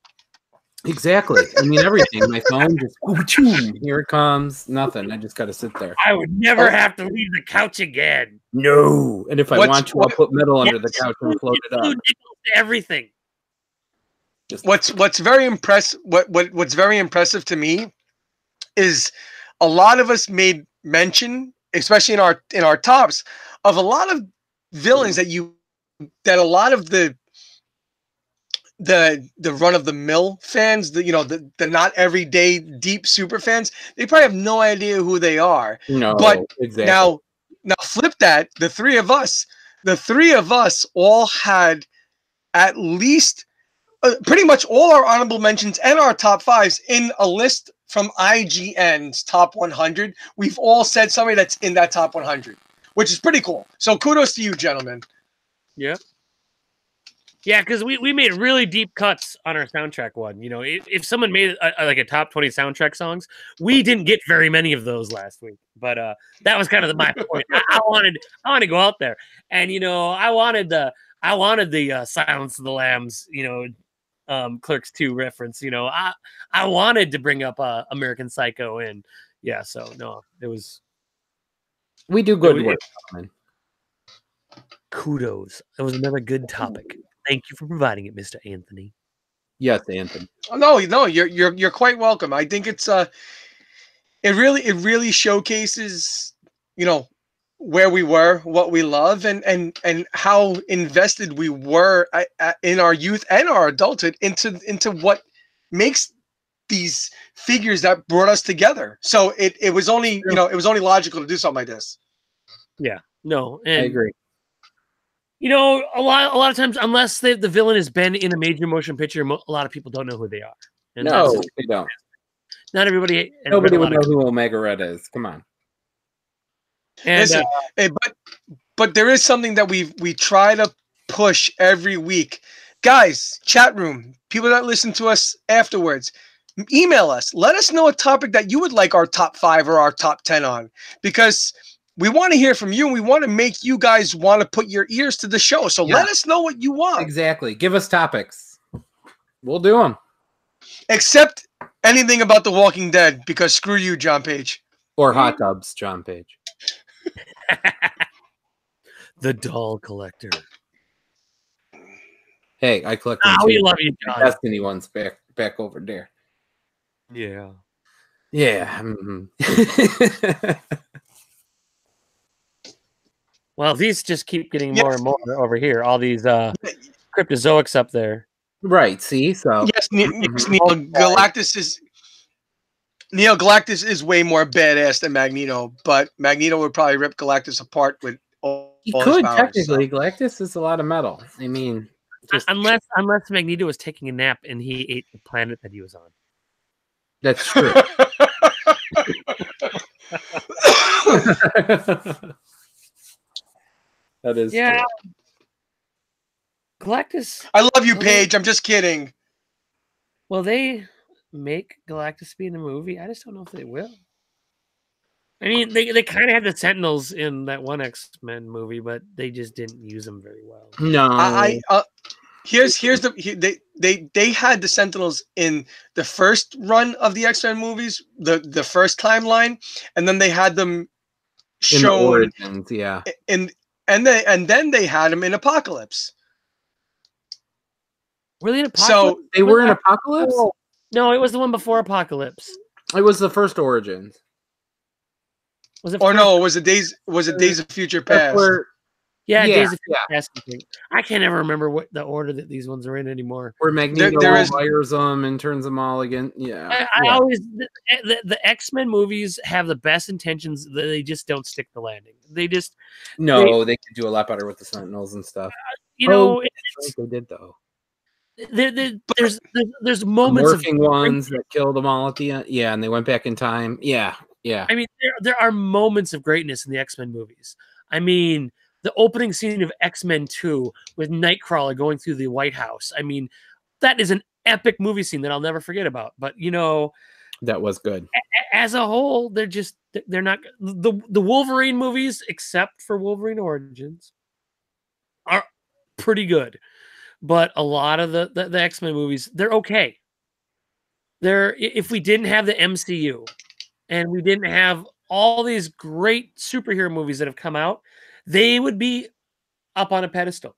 Exactly. I mean, everything. My phone just boom, here it comes. Nothing. I just got to sit there. I would never have to leave the couch again. No. And if I want to, I'll put metal under the couch and float it up. Everything. Just what's very what's very impressive to me is a lot of us made mention, especially in our tops, of a lot of villains that a lot of the run of the mill fans, the not everyday deep super fans, they probably have no idea who they are. no. But exactly. now flip that. The three of us all had at least pretty much all our honorable mentions and our top 5s in a list from IGN's top 100. We've all said somebody that's in that top 100, which is pretty cool. So kudos to you, gentlemen. Yeah. Yeah, because we made really deep cuts on our soundtrack one. You know, if someone made a top 20 soundtrack songs, we didn't get very many of those last week. But that was kind of my point. I wanted to go out there, and I wanted the I wanted the Silence of the Lambs, Clerks 2 reference. I wanted to bring up American Psycho, and yeah, so no, it was. We do good work. Kudos. It was another good topic. Thank you for providing it, Mr. Anthony. Yes, Anthony. No, you're quite welcome. I think it's it really showcases, where we were, what we love, and how invested we were in our youth and our adulthood into what makes these figures that brought us together. So it was only it was only logical to do something like this. Yeah, no, and I agree. A lot of times, unless the villain has been in a major motion picture, a lot of people don't know who they are. And No, they don't. Not everybody. Nobody would know who Omega Red is. Come on. And, listen, but there is something that we try to push every week, guys. Chat room, people that listen to us afterwards, email us. Let us know a topic that you would like our top 5 or our top 10 on, because we want to hear from you, and we want to make you guys want to put your ears to the show. So let us know what you want. Exactly. Give us topics. We'll do them. Except anything about The Walking Dead, because screw you, John Page. Or hot tubs, John Page. The doll collector. Hey, I collect them too. We love you, John. Destiny one's back over there. Yeah. Yeah. Well, these just keep getting more and more over here. All these cryptozoics up there. Right. See, so yes, Neil Galactus is way more badass than Magneto, but Magneto would probably rip Galactus apart with all he his could powers, technically. So. Galactus is a lot of metal. I mean, unless Magneto was taking a nap and he ate the planet that he was on. That's true. That is true. Galactus. I love you, Paige. I'm just kidding. Will they make Galactus be in the movie? I just don't know if they will. I mean, they kind of had the Sentinels in that one X-Men movie, but they just didn't use them very well. No. Here's they had the Sentinels in the first run of the X-Men movies, the first timeline, and then they had them shown in the origins, yeah. And then they had them in Apocalypse. Really, in Apocalypse? So they were in Apocalypse? No, it was the one before Apocalypse. It was the first Origins. Was it? Or no, was it Days of Future Past? Days of Future Past. I can't ever remember what the order that these ones are in anymore. Where Magneto wires them and turns them all again. Yeah. I always the X-Men movies have the best intentions. They just don't stick the landing. They just they could do a lot better with the Sentinels and stuff. They did though. There's moments of ones that killed them all at the end. Yeah, and they went back in time. Yeah. I mean, there are moments of greatness in the X-Men movies. I mean, the opening scene of X-Men 2 with Nightcrawler going through the White House. I mean, that is an epic movie scene that I'll never forget about. But that was good. As a whole, they're not the Wolverine movies, except for Wolverine Origins, are pretty good. But a lot of the X-Men movies, they're okay. If we didn't have the MCU and we didn't have all these great superhero movies that have come out, they would be up on a pedestal.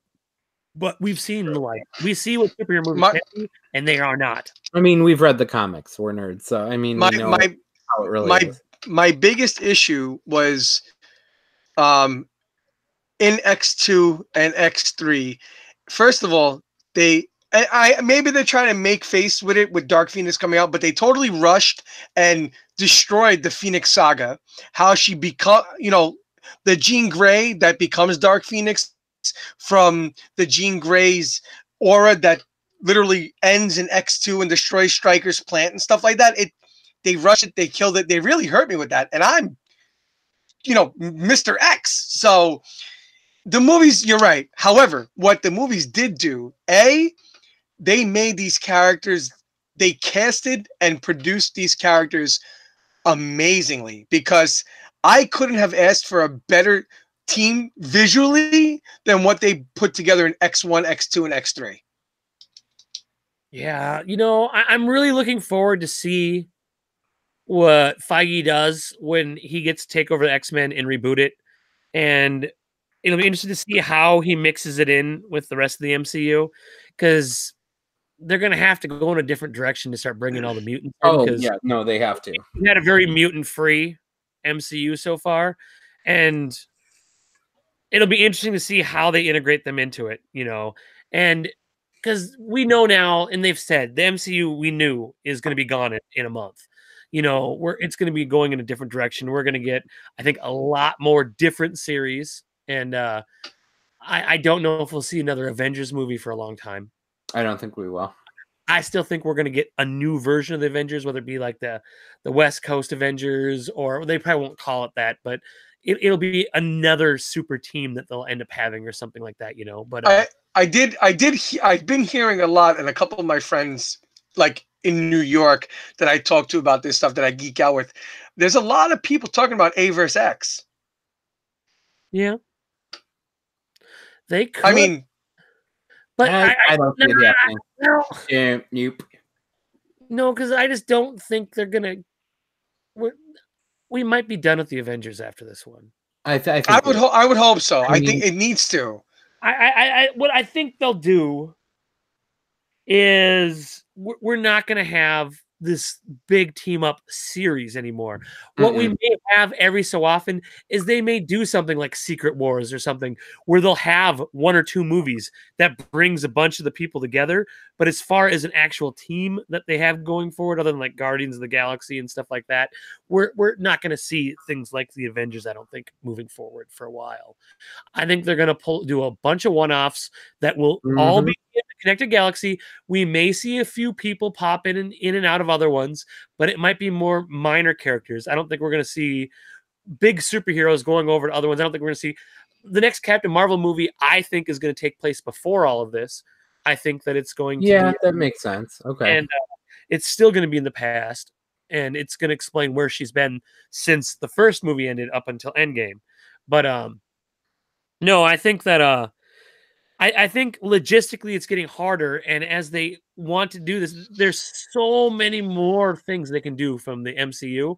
But we've seen the light. We see what superhero movies can be, and they are not. I mean, we've read the comics. We're nerds, so I mean, we know how it really is. My biggest issue was in X2 and X3. First of all, maybe they're trying to make face with it with Dark Phoenix coming out, but they totally rushed and destroyed the Phoenix Saga. How she the Jean Grey that becomes Dark Phoenix from the Jean Grey's aura that literally ends in X2 and destroys Stryker's plant and stuff like that. They rushed it, they killed it, they really hurt me with that. And I'm, Mr. X. So the movies, you're right. However, what the movies did do, they made these characters, they casted and produced these characters amazingly, because I couldn't have asked for a better team visually than what they put together in X1, X2, and X3. Yeah, I'm really looking forward to see what Feige does when he gets to take over the X-Men and reboot it. And it'll be interesting to see how he mixes it in with the rest of the MCU, because they're going to have to go in a different direction to start bringing all the mutants in. Oh yeah, no, they have to. We had a very mutant-free MCU so far, and it'll be interesting to see how they integrate them into it, and because we know now, and they've said the MCU we knew is going to be gone in a month. It's going to be going in a different direction. We're going to get, I think, a lot more different series, and I don't know if we'll see another Avengers movie for a long time. I don't think we will. I still think we're going to get a new version of the Avengers, whether it be like the West Coast Avengers, or they probably won't call it that, but it'll be another super team that they'll end up having or something like that, But I've been hearing a lot, and a couple of my friends, like in New York, that I talk to about this stuff that I geek out with. There's a lot of people talking about A versus X. Yeah, they could. I mean, but I don't see it happening. No, nope. No, because I just don't think they're gonna. We might be done with the Avengers after this one. I would hope so. I think it needs to. What I think they'll do is we're not going to have this big team up series anymore. What we may have every so often is they may do something like Secret Wars or something where they'll have one or two movies that brings a bunch of the people together. But as far as an actual team that they have going forward, other than like Guardians of the Galaxy and stuff like that, we're not going to see things like the Avengers, I don't think, moving forward for a while. I think they're going to do a bunch of one-offs that will all be in the connected galaxy. We may see a few people pop in and out of other ones, but it might be more minor characters. I don't think we're going to see big superheroes going over to other ones. I don't think we're going to see the next Captain Marvel movie. I think is going to take place before all of this. I think that it's going to be, that makes sense. Okay. And it's still going to be in the past, and it's going to explain where she's been since the first movie ended up until Endgame. But no, I think that I think logistically it's getting harder, and as they want to do this, there's so many more things they can do from the MCU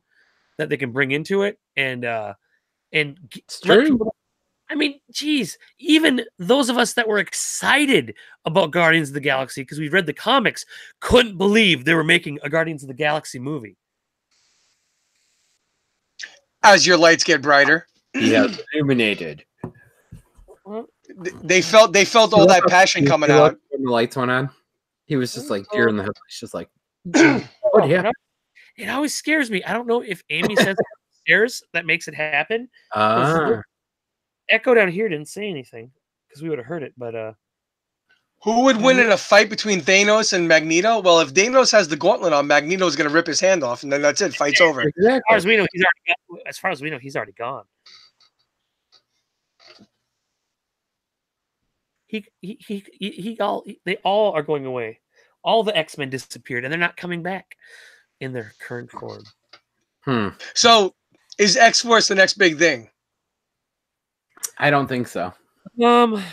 that they can bring into it, and it's true. I mean, geez, even those of us that were excited about Guardians of the Galaxy because we read the comics couldn't believe they were making a Guardians of the Galaxy movie. As your lights get brighter, illuminated. They felt all that passion coming out when the lights went on. He was just like deer in the headlights, just like, what happened? It always scares me. I don't know if Amy says upstairs that makes it happen. Echo down here didn't say anything because we would have heard it. But who would win in a fight between Thanos and Magneto? Well, if Thanos has the gauntlet on, Magneto's going to rip his hand off, and then that's it. Fight's over. Exactly. As far as we know, he's already gone. They all are going away. All the X-Men disappeared, and they're not coming back in their current form. So, is X-Force the next big thing? I don't think so. They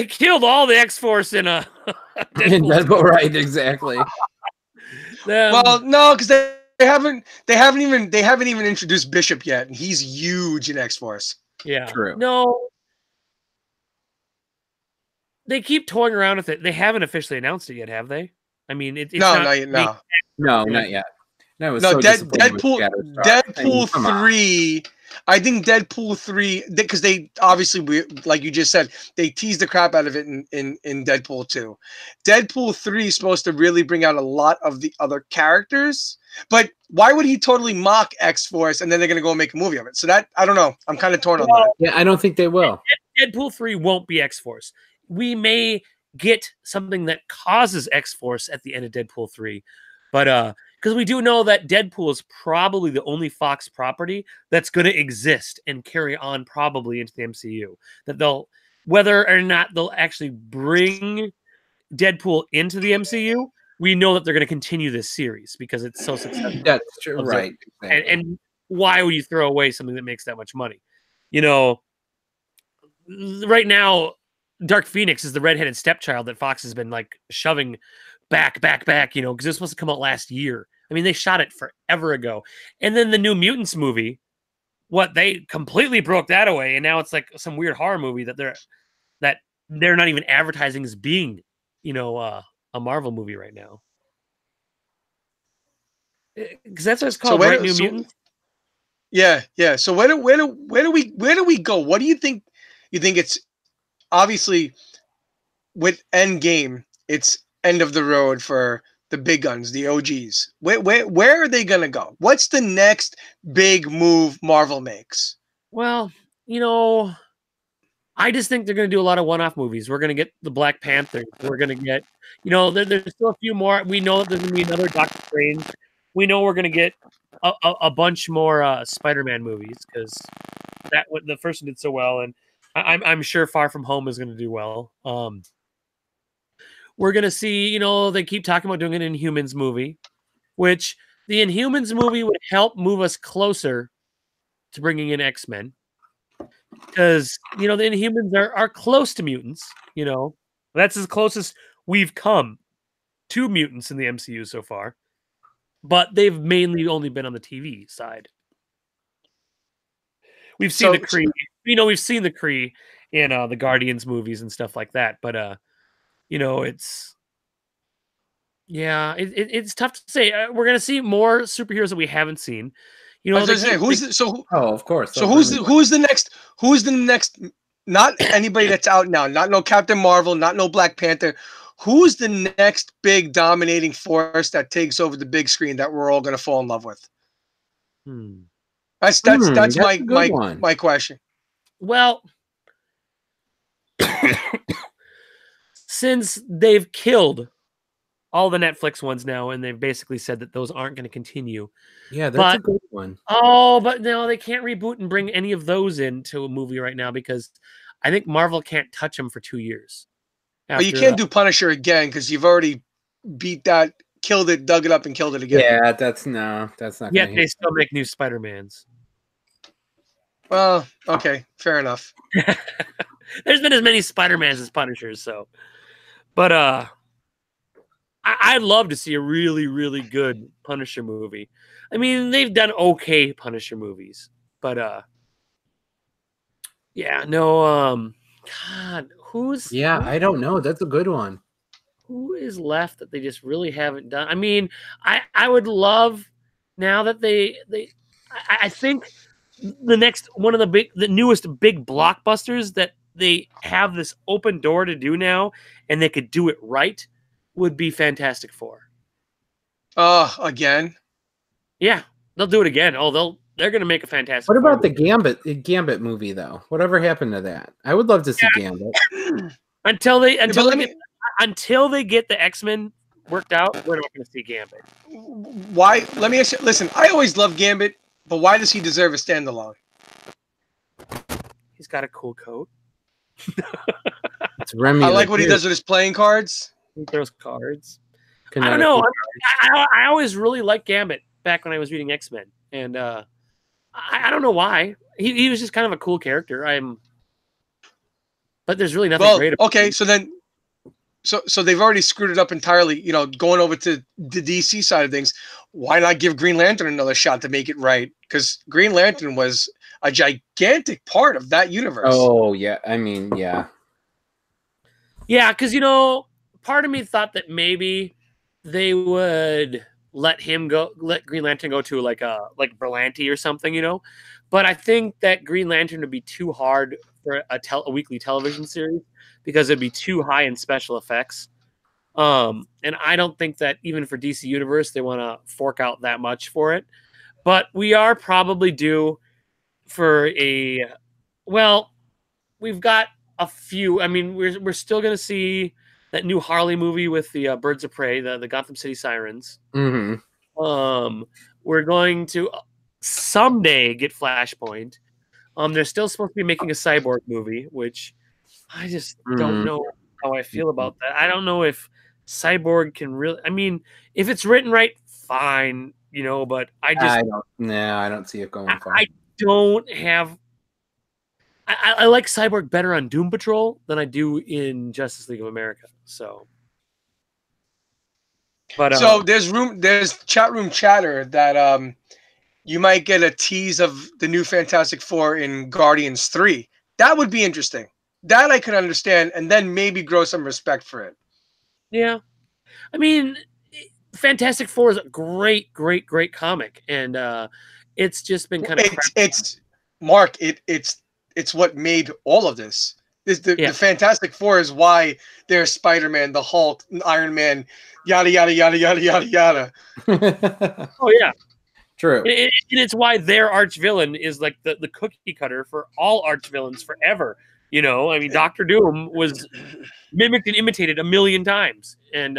killed all the X-Force in a Deadpool, right? Exactly. Well, no, because they haven't even introduced Bishop yet, and he's huge in X-Force. Yeah, true. No, they keep toying around with it. They haven't officially announced it yet, have they? I mean, it's not yet. No, Deadpool 3. I think Deadpool 3, because they obviously, like you just said, they teased the crap out of it in Deadpool 2. Deadpool 3 is supposed to really bring out a lot of the other characters, but why would he totally mock X-Force and then they're going to go make a movie of it? So that, I don't know. I'm kind of torn on that. Yeah, I don't think they will. Deadpool 3 won't be X-Force. We may get something that causes X-Force at the end of Deadpool 3, but because we do know that Deadpool is probably the only Fox property that's going to exist and carry on probably into the MCU. That they'll, whether or not they'll actually bring Deadpool into the MCU, we know that they're going to continue this series because it's so successful. That's true, right? And why would you throw away something that makes that much money? You know, right now, Dark Phoenix is the redheaded stepchild that Fox has been like shoving back, you know, because it was supposed to come out last year. I mean, they shot it forever ago. And then the New Mutants movie, they completely broke that away, and now it's like some weird horror movie that they're not even advertising as being, you know, a Marvel movie right now. Because that's what it's called, right? New Mutants. Yeah. So where do we go? What do you think? You think it's obviously with Endgame, it's end of the road for the big guns, the OGs. Where are they gonna go? What's the next big move Marvel makes? Well, you know, I just think they're going to do a lot of one-off movies. We're going to get the Black Panther. We're going to get, you know, there's still a few more. We know that there's going to be another Doctor Strange. We know we're going to get a bunch more Spider-Man movies because the first one did so well, and I'm sure Far From Home is going to do well. We're going to see, you know, they keep talking about doing an Inhumans movie, which the Inhumans movie would help move us closer to bringing in X-Men. Because, you know, the Inhumans are close to mutants, you know. That's as close as we've come to mutants in the MCU so far. But they've mainly only been on the TV side. We've seen the Kree. You know, we've seen the Kree in the Guardians movies and stuff like that. But, you know, it's tough to say. We're going to see more superheroes that we haven't seen. You know, of course. So who's the next? Not anybody that's out now. Not no Captain Marvel. Not no Black Panther. Who's the next big dominating force that takes over the big screen that we're all going to fall in love with? That's my question. Well, since they've killed all the Netflix ones now, and they've basically said that those aren't going to continue. Yeah, that's a good one. Oh, but no, they can't reboot and bring any of those into a movie right now because I think Marvel can't touch them for 2 years. But you can't do Punisher again because you've already beat that, killed it, dug it up, and killed it again. Yeah, that's not. Yet they still make new Spider-Mans. Well, okay, fair enough. There's been as many Spider-Mans as Punishers, so. But I'd love to see a really, really good Punisher movie. I mean, they've done okay Punisher movies, but yeah, no, God, I don't know. That's a good one. Who is left that they just really haven't done? I mean, I would love now that I think the next one of the newest big blockbusters that they have this open door to do now, and they could do it right, would be Fantastic Four. Again? Yeah, they'll do it again. Oh, they're going to make a Fantastic What Four about movie. the Gambit movie though? Whatever happened to that? I would love to see Gambit. Until they get the X-Men worked out, we're not going to see Gambit. Why? Let me ask you. Listen, I always loved Gambit, but why does he deserve a standalone? He's got a cool coat. It's Remy. I like what he does with his playing cards. He throws cards. I don't know. I always really liked Gambit back when I was reading X-Men, and I don't know why. He was just kind of a cool character. But there's really nothing great about him. So then, so they've already screwed it up entirely. You know, going over to the DC side of things, why not give Green Lantern another shot to make it right? Because Green Lantern was a gigantic part of that universe. Oh yeah, I mean yeah. Yeah, because you know, part of me thought that maybe they would let Green Lantern go to like Berlanti or something, you know. But I think that Green Lantern would be too hard for a weekly television series because it'd be too high in special effects. And I don't think that even for DC Universe they want to fork out that much for it. But we are probably due for we've got a few. I mean, we're still going to see that new Harley movie with the Birds of Prey, the Gotham City Sirens. Mm-hmm. We're going to someday get Flashpoint. They're still supposed to be making a Cyborg movie, which I just don't know how I feel about that. I don't know if Cyborg can really. I mean, if it's written right, fine. but I just I don't see it going far. I don't have. I like Cyborg better on Doom Patrol than I do in Justice League of America. So, but So there's chat room chatter that you might get a tease of the new Fantastic Four in Guardians 3. That would be interesting. That I could understand, and then maybe grow some respect for it. yeah, I mean, Fantastic Four is a great comic, and it's just been kind of it's Mark. It's what made all of this. The Fantastic Four is why there's Spider-Man, the Hulk, Iron Man, yada yada yada yada yada yada. Oh yeah, true. And it's why their arch villain is like the cookie cutter for all arch villains forever. I mean, Doctor Doom was mimicked and imitated a million times, and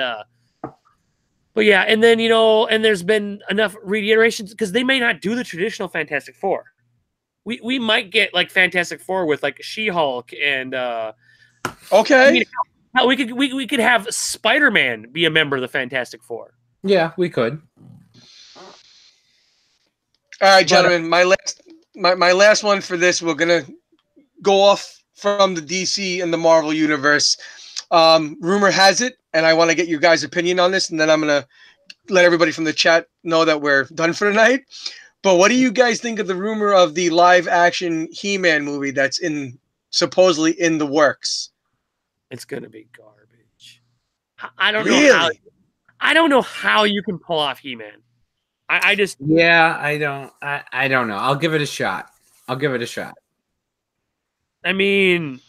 but yeah, and then and there's been enough reiterations because they may not do the traditional Fantastic Four. We might get like Fantastic Four with like She-Hulk and okay. I mean, we could have Spider-Man be a member of the Fantastic Four. Yeah, we could. All right, gentlemen. My last one for this. We're gonna go off from the DC and the Marvel universe. Rumor has it, and I want to get your guys' opinion on this, and then I'm gonna let everybody from the chat know that we're done for tonight. But what do you guys think of the rumor of the live-action He-Man movie that's supposedly in the works? It's gonna be garbage. I don't really? know how. I don't know how you can pull off He-Man. I just I don't know. I'll give it a shot. I mean,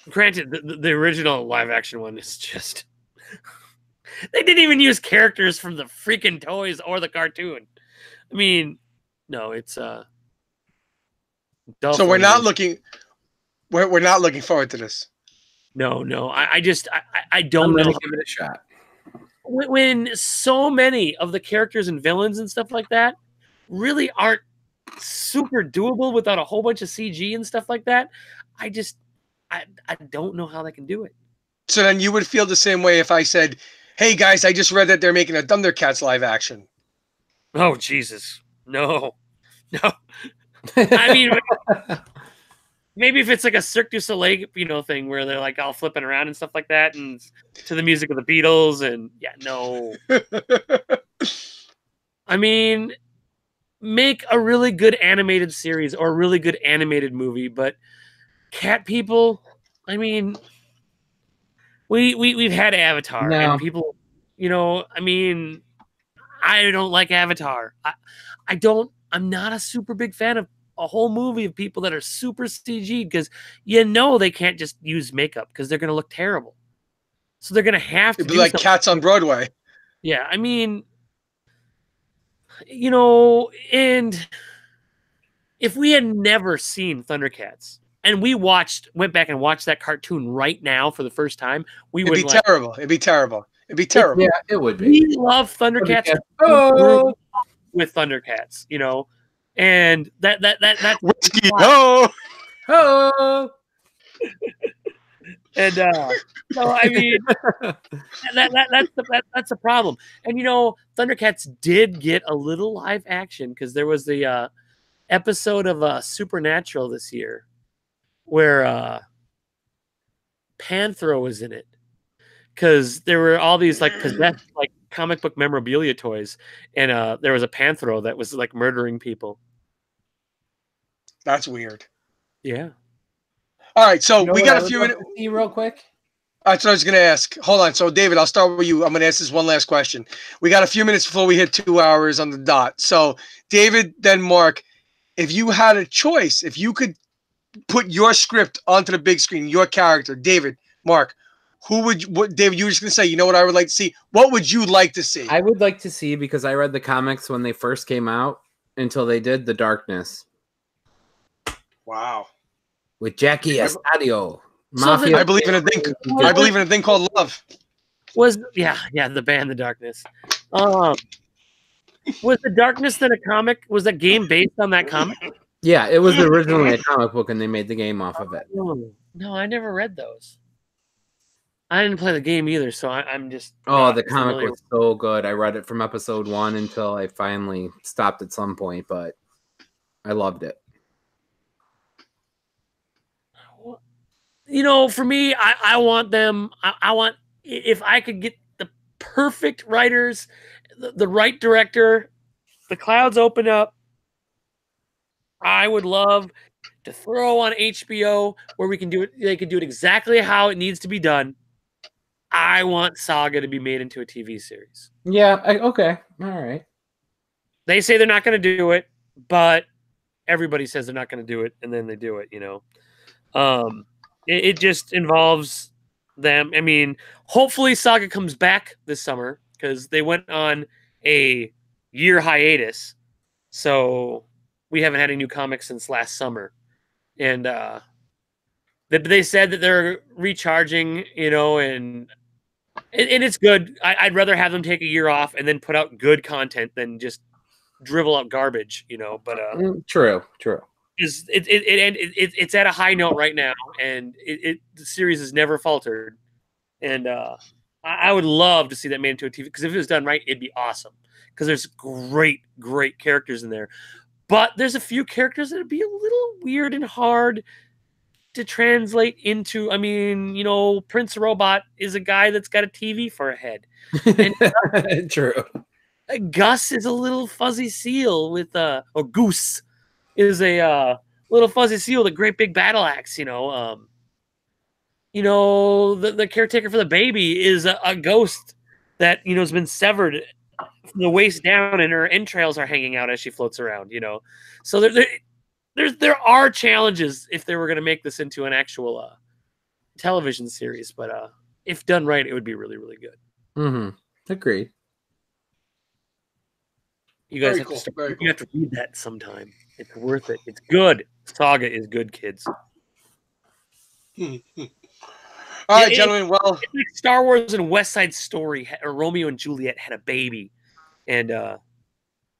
granted, the original live-action one is just they didn't even use characters from the freaking toys or the cartoon. I mean, no, it's so we're not looking forward to this. No, I don't know. Give it a shot. When so many of the characters and villains and stuff like that really aren't super doable without a whole bunch of CG and stuff like that, I don't know how they can do it. So then you would feel the same way if I said, "Hey guys, I just read that they're making a Thundercats live action." Oh Jesus, no. I mean, maybe if it's like a Cirque du Soleil, thing where they're like all flipping around and stuff like that, and to the music of the Beatles, and no. I mean, make a really good animated series or a really good animated movie, but cat people, I mean, we've had Avatar and people, I mean, I don't like Avatar. I'm not a super big fan of a whole movie of people that are super CG because they can't just use makeup because they're going to look terrible. So they're going to have to be like Cats on Broadway. Yeah, I mean, and if we had never seen Thundercats and we went back and watched that cartoon right now for the first time, It'd be terrible. It'd be terrible. Yeah, it would be. We love Thundercats. Oh, with Thundercats, and that's whiskey. Oh. And so I mean, that's a problem. And Thundercats did get a little live action because there was the episode of Supernatural this year where Panthro was in it because there were all these like possessed like comic book memorabilia toys, and there was a Panthro that was like murdering people. That's weird. Yeah. All right, so we got a few minutes. Real quick. That's what I was going to ask. Hold on. So, David, I'll start with you. I'm going to ask this one last question. We got a few minutes before we hit 2 hours on the dot. So, David, then Mark, if you had a choice, if you could put your script onto the big screen, your character, David, Mark, David, you were just going to say, you know what I would like to see? What would you like to see? I would like to see, because I read the comics when they first came out until they did The Darkness. Wow. With Jackie Estadio. Mafia. I believe in a thing. I believe in a thing called love. The band The Darkness. Was The Darkness then a comic? Was that game based on that comic? Yeah, it was originally a comic book, and they made the game off of it. No, I never read those. I didn't play the game either, so I'm just. Oh, not the comic familiar. was so good. I read it from episode 1 until I finally stopped at some point, but I loved it. You know, for me, I want them. I want, if I could get the perfect writers, the right director, the clouds open up. I would love to throw on HBO where we can do it. They can do it exactly how it needs to be done. I want Saga to be made into a TV series. Yeah, okay. All right. They say they're not going to do it, but everybody says they're not going to do it, and then they do it, you know. It just involves them. I mean, hopefully Saga comes back this summer because they went on a year hiatus. So we haven't had any new comics since last summer. And they said that they're recharging, you know, and it's good. I'd rather have them take a year off and then put out good content than just dribble out garbage, you know. But True. it's at a high note right now, and the series has never faltered. And I would love to see that made into a TV, because if it was done right, it'd be awesome. Because there's great characters in there, but there's a few characters that'd be a little weird and hard to translate into. I mean, you know, Prince Robot is a guy that's got a TV for a head, and True. Gus is a little fuzzy seal with or Goose is a little fuzzy seal with a great big battle axe. You know, the caretaker for the baby is a ghost that, you know, has been severed from the waist down, and her entrails are hanging out as she floats around. You know, so there are challenges if they were going to make this into an actual television series, but if done right, it would be really, really good. Mm-hmm. Agreed. You guys have to read that sometime. It's worth it. It's good. Saga is good, kids. All right, gentlemen. Well, it's like Star Wars and West Side Story, or Romeo and Juliet had a baby and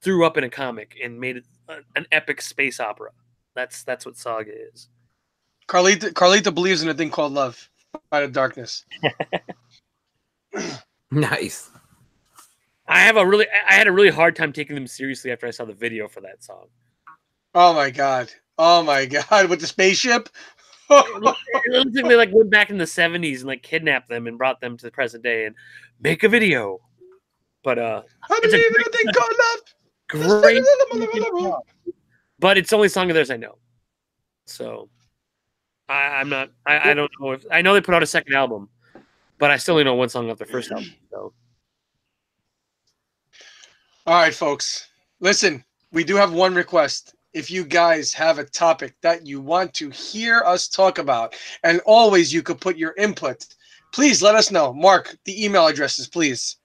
threw up in a comic and made it an epic space opera. That's what Saga is. Carlita believes in a thing called love out of darkness. Nice. I had a really hard time taking them seriously after I saw the video for that song. Oh my god! With the spaceship. It looks like they like went back in the 70s and like kidnapped them and brought them to the present day and make a video. But I believe in a thing called love. Great. But it's the only song of theirs I know. So I'm not. I don't know if I know they put out a second album, but I still only know one song off their first album. So. All right, folks. Listen, we do have one request. If you guys have a topic that you want to hear us talk about, and always you could put your input, please let us know. Mark, the email addresses, please.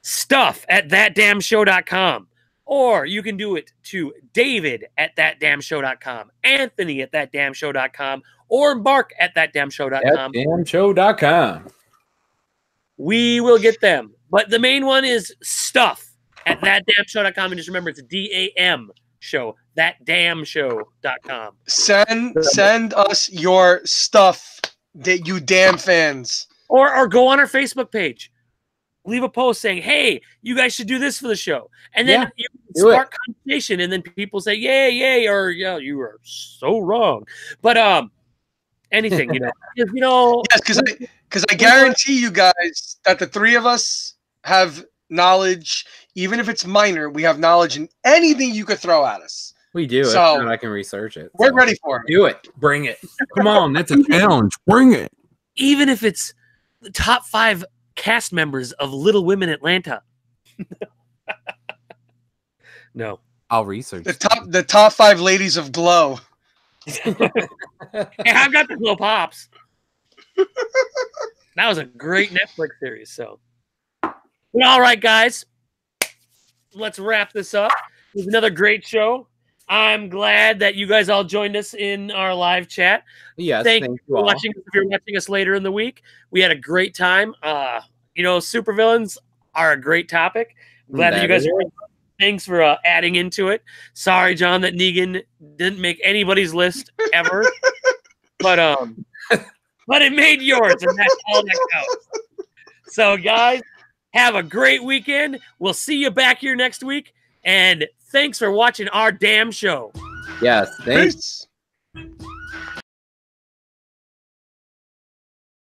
stuff@thatdamnshow.com. Or you can do it to David@thatdamnshow.com, Anthony@thatdamnshow.com, or Mark@thatdamnshow.com. Thatdamnshow.com. We will get them. But the main one is stuff@thatdamnshow.com. And just remember, it's D.A.M. show. Thatdamnshow.com. Send us your stuff, that you damn fans. Or go on our Facebook page. Leave a post saying, hey, you guys should do this for the show. And then you spark conversation, and then people say, yay, or yeah, you are so wrong. But anything, you know. Yes, because I guarantee you guys that the three of us have knowledge, even if it's minor. We have knowledge in anything you could throw at us. We do. So I can research it. We're ready for it. Do it. Bring it. Come on, that's a challenge. Bring it. Even if it's the top 5 cast members of Little Women Atlanta. No. I'll research the top 5 ladies of Glow. Hey, I've got the Glow Pops. That was a great Netflix series. So, but all right, guys, let's wrap this up. It was another great show. I'm glad that you guys all joined us in our live chat. Yes, thank you for watching. If you're watching us later in the week, we had a great time. Supervillains are a great topic. I'm glad that you guys are. Thanks for adding into it. Sorry, John, that Negan didn't make anybody's list ever. But but it made yours, and that's all that counts. So, guys, have a great weekend. We'll see you back here next week, and thanks for watching our damn show. Yes, thanks. Peace.